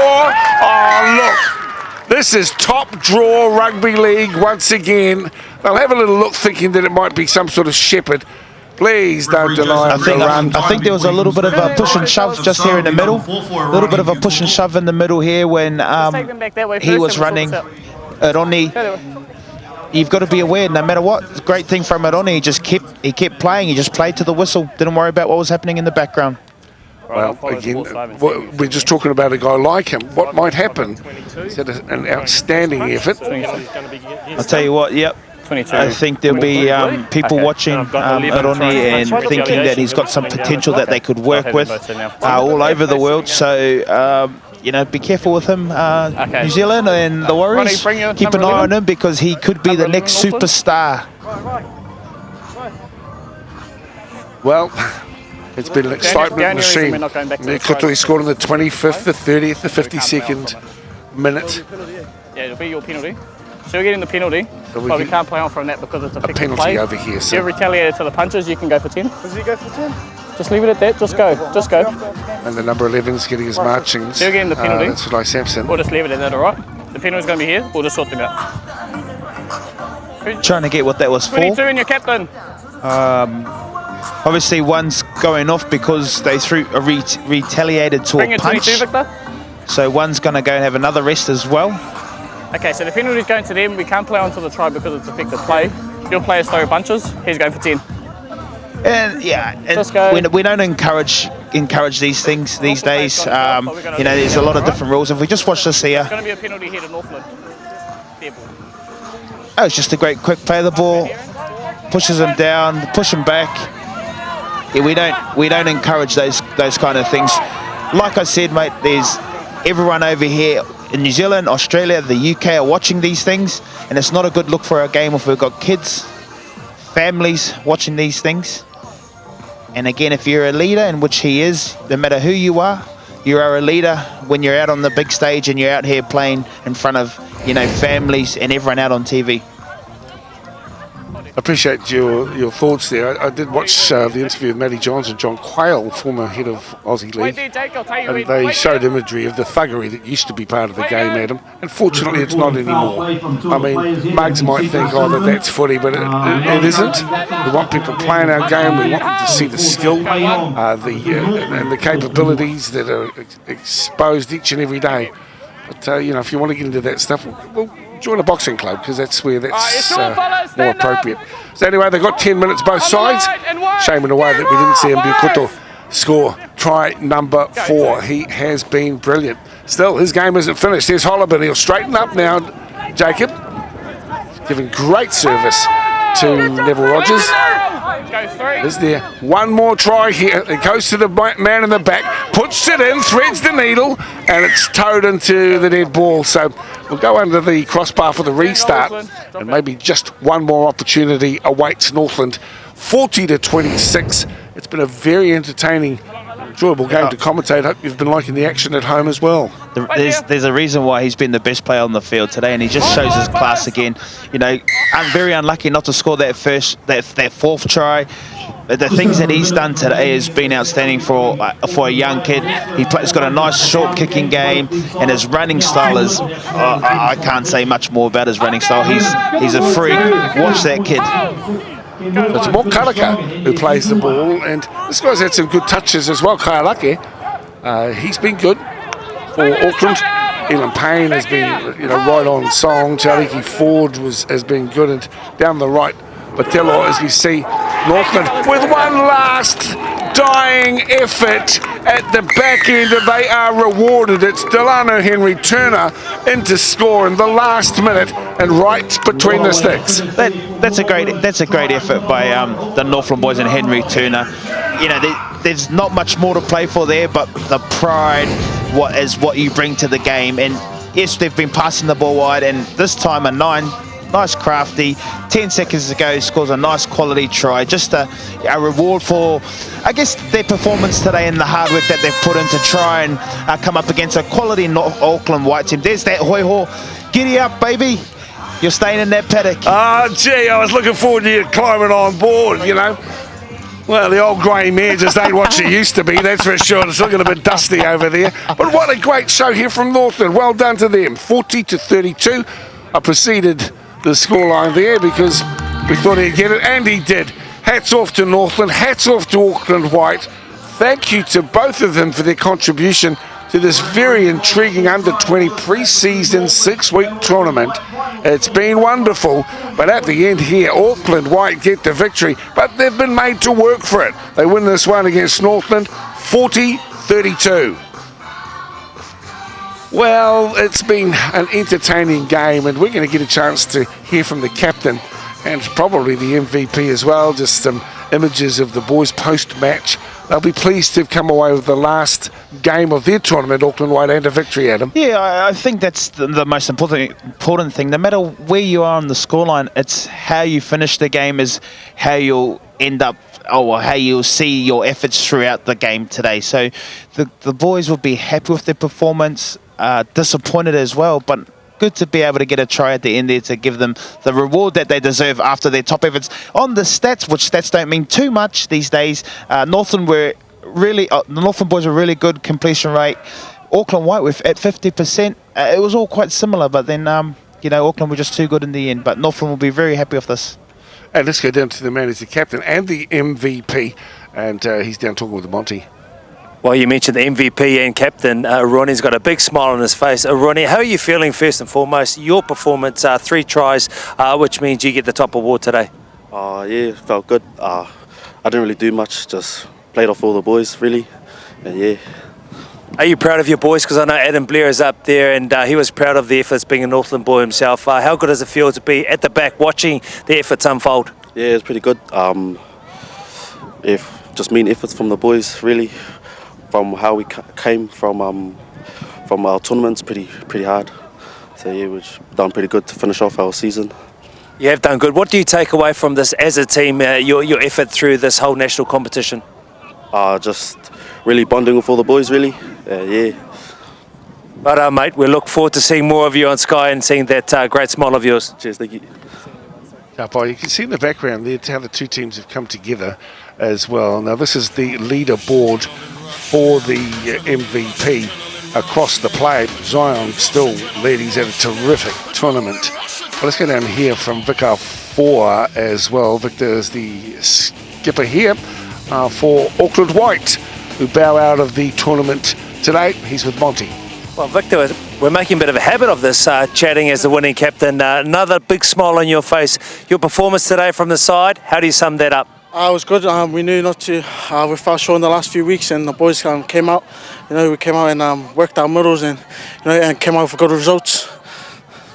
[SPEAKER 1] Oh, look. This is top draw rugby league once again. They'll have a little look thinking that it might be some sort of shepherd. Please don't deny him the run.
[SPEAKER 3] I think there was a little bit of a push and shove just here in the middle. A little bit of a push and shove in the middle here when he was running. Roni, you've got to be aware, no matter what. The great thing from Roni, he kept playing. He just played to the whistle. Didn't worry about what was happening in the background.
[SPEAKER 1] Well, again, we're just talking about a guy like him. What might happen? He's had an outstanding effort.
[SPEAKER 3] I'll tell you what, yep. 22. I think there'll be people watching Roni and thinking that he's got some potential that they could work with all over the world. So, you know, be careful with him, New Zealand and the Warriors. Keep an eye on him because he could be the next superstar.
[SPEAKER 1] Well, it's been an excitement machine. Kutu scored in the 25th, the 30th, the 52nd minute.
[SPEAKER 6] Yeah, it'll be your penalty. So we're getting the penalty, but we can't play on from that because it's a penalty
[SPEAKER 1] over here. So
[SPEAKER 6] if you're retaliated to the punches, you can go for 10.
[SPEAKER 8] Does he go for 10?
[SPEAKER 6] Just leave it at that. Just go. Just go.
[SPEAKER 1] And the number 11's getting his marchings.
[SPEAKER 6] They're getting the penalty.
[SPEAKER 1] That's Eli Sampson.
[SPEAKER 6] We'll just leave it at that, all right? The penalty's going to be here. We'll just sort them out.
[SPEAKER 3] Trying to get what that was
[SPEAKER 6] 22
[SPEAKER 3] for.
[SPEAKER 6] and your captain.
[SPEAKER 3] Obviously, one's going off because they threw a retaliated to
[SPEAKER 6] Bring
[SPEAKER 3] a
[SPEAKER 6] your
[SPEAKER 3] punch.
[SPEAKER 6] 22, Victor.
[SPEAKER 3] So one's going to go and have another rest as well.
[SPEAKER 6] Okay, so the penalty's going to them. We can't play onto the try because it's effective play. Your players throw punches. He's going for 10.
[SPEAKER 3] And yeah,
[SPEAKER 6] Let's go.
[SPEAKER 3] we don't encourage these things these days. There's a lot of different rules. If we just watch this here,
[SPEAKER 6] It's going to be a penalty here to Northland.
[SPEAKER 3] it's just a great quick play of the ball, pushes him down, push him back. Yeah, we don't encourage those kind of things. Like I said, mate, there's everyone over here in New Zealand, Australia, the UK are watching these things, and it's not a good look for our game if we've got kids, families watching these things. And again, if you're a leader, in which he is, no matter who you are a leader when you're out on the big stage and you're out here playing in front of, families and everyone out on TV.
[SPEAKER 1] I appreciate your thoughts there. I did watch the interview with Matty Johns and John Quayle, former head of Aussie League, and they showed imagery of the thuggery that used to be part of the game, Adam. And fortunately, it's not anymore. I mean, mugs might think, that's footy, but it isn't. We want people playing our game. We want them to see the skill, and the capabilities that are exposed each and every day. But if you want to get into that stuff, we'll join a boxing club, because that's where that's more appropriate. So anyway, they've got 10 minutes both sides. Shame in a way that we didn't see Mbukuto score try number 4. He has been brilliant. Still, his game isn't finished. There's Holliban. He'll straighten up now, Jacob. Giving great service to Neville Rogers. Is there one more try here? It goes to the man in the back, puts it in, threads the needle, and it's towed into the dead ball. So we'll go under the crossbar for the restart, and maybe just one more opportunity awaits Northland. 40-26. It's been a very entertaining, enjoyable game to commentate. Hope you've been liking the action at home as well.
[SPEAKER 3] There's a reason why he's been the best player on the field today, and he just shows his class again. I'm very unlucky not to score that fourth try. The things that he's done today has been outstanding for a young kid. He's got a nice short kicking game, and his running style is, I can't say much more about his running style. He's a freak. Watch that kid.
[SPEAKER 1] It's more Karaka who plays the ball, and this guy's had some good touches as well. Kailake, he's been good for Auckland. Elan Payne has been, right on song. Chariki Ford has been good, and down the right, Patello, as we see Northland with one last dying effort at the back end, and they are rewarded. It's Delano Henry Turner in to score in the last minute and right between the sticks.
[SPEAKER 3] That's a great effort by the Northland boys and Henry Turner. There's not much more to play for there, but the pride is what you bring to the game. And yes, they've been passing the ball wide, and this time a nice crafty 10 seconds ago scores a nice quality try. Just a reward for, I guess, their performance today and the hard work that they've put in to try and come up against a quality North Auckland white team. There's that Hoiho. Giddy up, baby. You're staying in that paddock.
[SPEAKER 1] Gee, I was looking forward to you climbing on board, Well, the old grey mare just ain't what she used to be, that's for sure. It's looking a bit dusty over there. But what a great show here from Northland. Well done to them. 40-32. I preceded the scoreline there because we thought he'd get it, and he did. Hats off to Northland. Hats off to Auckland White. Thank you to both of them for their contribution to this very intriguing under-20 pre-season 6-week tournament. It's been wonderful, but at the end here, Auckland White get the victory, but they've been made to work for it. They win this one against Northland, 40-32. Well, it's been an entertaining game, and we're going to get a chance to hear from the captain and probably the MVP as well. Just some images of the boys post-match. They'll be pleased to have come away with the last game of their tournament, Auckland White, and a victory, Adam.
[SPEAKER 3] Yeah, I think that's the most important thing. No matter where you are on the scoreline, it's how you finish the game is how you'll end up, or how you'll see your efforts throughout the game today. So the boys will be happy with their performance, disappointed as well, but good to be able to get a try at the end there to give them the reward that they deserve after their top efforts. On the stats, which stats don't mean too much these days, Northland were really, the Northland boys were really good completion rate. Auckland White were at 50%. It was all quite similar, but then, you know, Auckland were just too good in the end. But Northland will be very happy with this.
[SPEAKER 1] And let's go down to the man who's the captain and the MVP. And he's down talking with Monty.
[SPEAKER 2] Well, you mentioned the MVP and captain. Ronnie's got a big smile on his face. Ronnie, how are you feeling first and foremost? Your performance, 3 tries, which means you get the top award today.
[SPEAKER 8] Yeah, felt good. I didn't really do much, just played off all the boys, really. And yeah.
[SPEAKER 2] Are you proud of your boys? Because I know Adam Blair is up there and he was proud of the efforts, being a Northland boy himself. How good does it feel to be at the back watching the efforts unfold?
[SPEAKER 8] Yeah, it's pretty good. Just mean efforts from the boys, really. From how we came from our tournaments, pretty hard. So yeah, we've done pretty good to finish off our season.
[SPEAKER 2] You have done good. What do you take away from this as a team, your effort through this whole national competition?
[SPEAKER 8] Just really bonding with all the boys, really. Yeah.
[SPEAKER 2] But mate, we look forward to seeing more of you on Sky and seeing that great smile of yours.
[SPEAKER 8] Cheers, thank you.
[SPEAKER 1] You can see in the background there how the two teams have come together as well. Now this is the leaderboard for the MVP across the play. Zion still led. He's had a terrific tournament. Well, let's go down here from Vicar 4 as well. Victor is the skipper here for Auckland White, who bow out of the tournament today. He's with Monty.
[SPEAKER 2] Well, Victor, we're making a bit of a habit of this, chatting as the winning captain. Another big smile on your face. Your performance today from the side, how do you sum that up?
[SPEAKER 9] It was good. We knew not to. We fell short in the last few weeks, and the boys came out. You know, we came out and worked our middles, and you know, and came out for good results.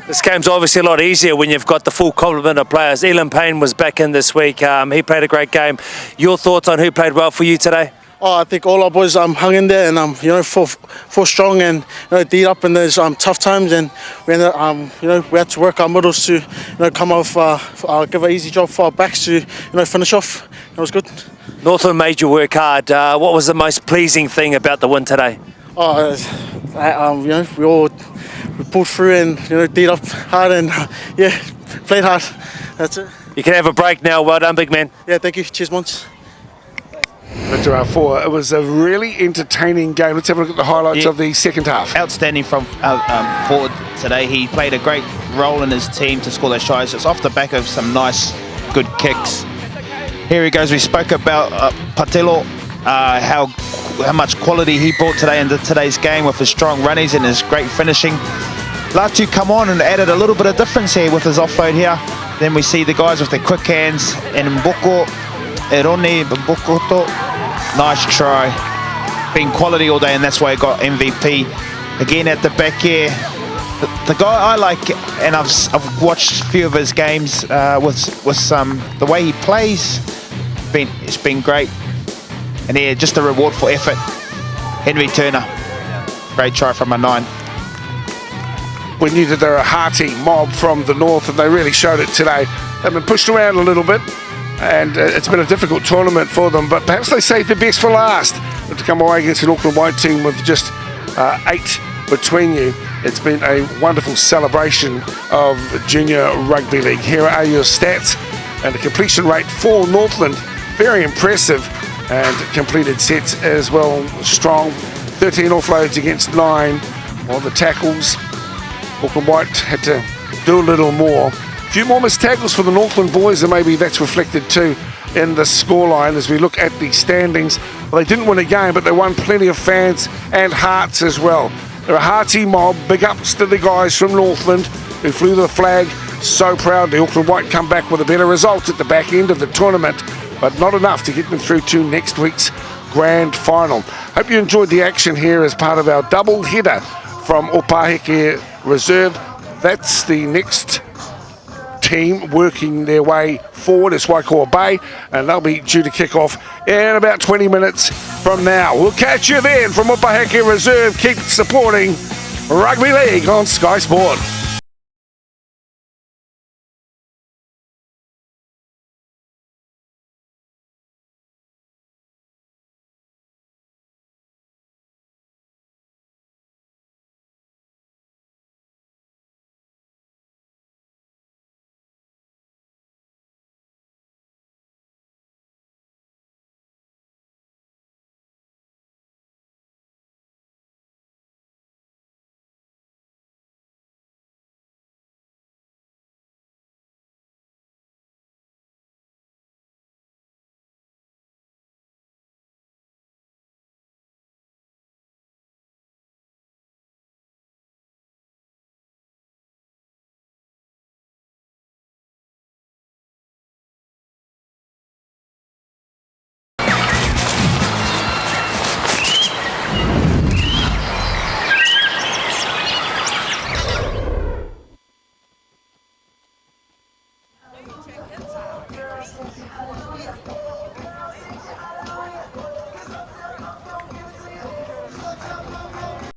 [SPEAKER 2] This game's obviously a lot easier when you've got the full complement of players. Elan Payne was back in this week. He played a great game. Your thoughts on who played well for you today?
[SPEAKER 9] I think all our boys hung in there and you know, fought strong and you know, did up in those tough times, and we ended up, you know, we had to work our middles to you know, come off, give an easy job for our backs to you know, finish off. It was good.
[SPEAKER 2] Northland made you work hard. What was the most pleasing thing about the win today?
[SPEAKER 9] You know, we pulled through and you know, did up hard and yeah, played hard. That's it.
[SPEAKER 2] You can have a break now. Well done, big man.
[SPEAKER 9] Yeah, thank you. Cheers, Mons.
[SPEAKER 1] Victor 4. It was a really entertaining game. Let's have a look at the highlights of the second half.
[SPEAKER 3] Outstanding from forward today. He played a great role in his team to score those tries. It's off the back of some nice, good kicks. Here he goes. We spoke about Patelo, how much quality he brought today into today's game with his strong runnies and his great finishing. Latu come on and added a little bit of difference here with his offload here. Then we see the guys with their quick hands and Mboko, Erone, Mbokoto. Nice try. Been quality all day, and that's why he got MVP. Again at the back here. The guy I like, and I've watched a few of his games with the way he plays. It's been great. And here, just a reward for effort. Henry Turner. Great try from a 9.
[SPEAKER 1] We knew that they're a hearty mob from the north, and they really showed it today. They've been pushed around a little bit, and it's been a difficult tournament for them, but perhaps they saved the best for last. But to come away against an Auckland White team with just 8 between you, it's been a wonderful celebration of junior rugby league. Here are your stats, and the completion rate for Northland, very impressive, and completed sets as well, strong. 13 offloads against 9, while the tackles, Auckland White had to do a little more. A few more missed tackles for the Northland boys, and maybe that's reflected too in the scoreline as we look at the standings. Well, they didn't win a game, but they won plenty of fans and hearts as well. They're a hearty mob. Big ups to the guys from Northland who flew the flag so proudly. Auckland White come back with a better result at the back end of the tournament, but not enough to get them through to next week's grand final. Hope you enjoyed the action here as part of our double header from Opaheke Reserve. That's the next team working their way forward. It's Waikoa Bay, and they'll be due to kick off in about 20 minutes from now. We'll catch you then from Opaheke Reserve. Keep supporting Rugby League on Sky Sport.
[SPEAKER 7] Auckland.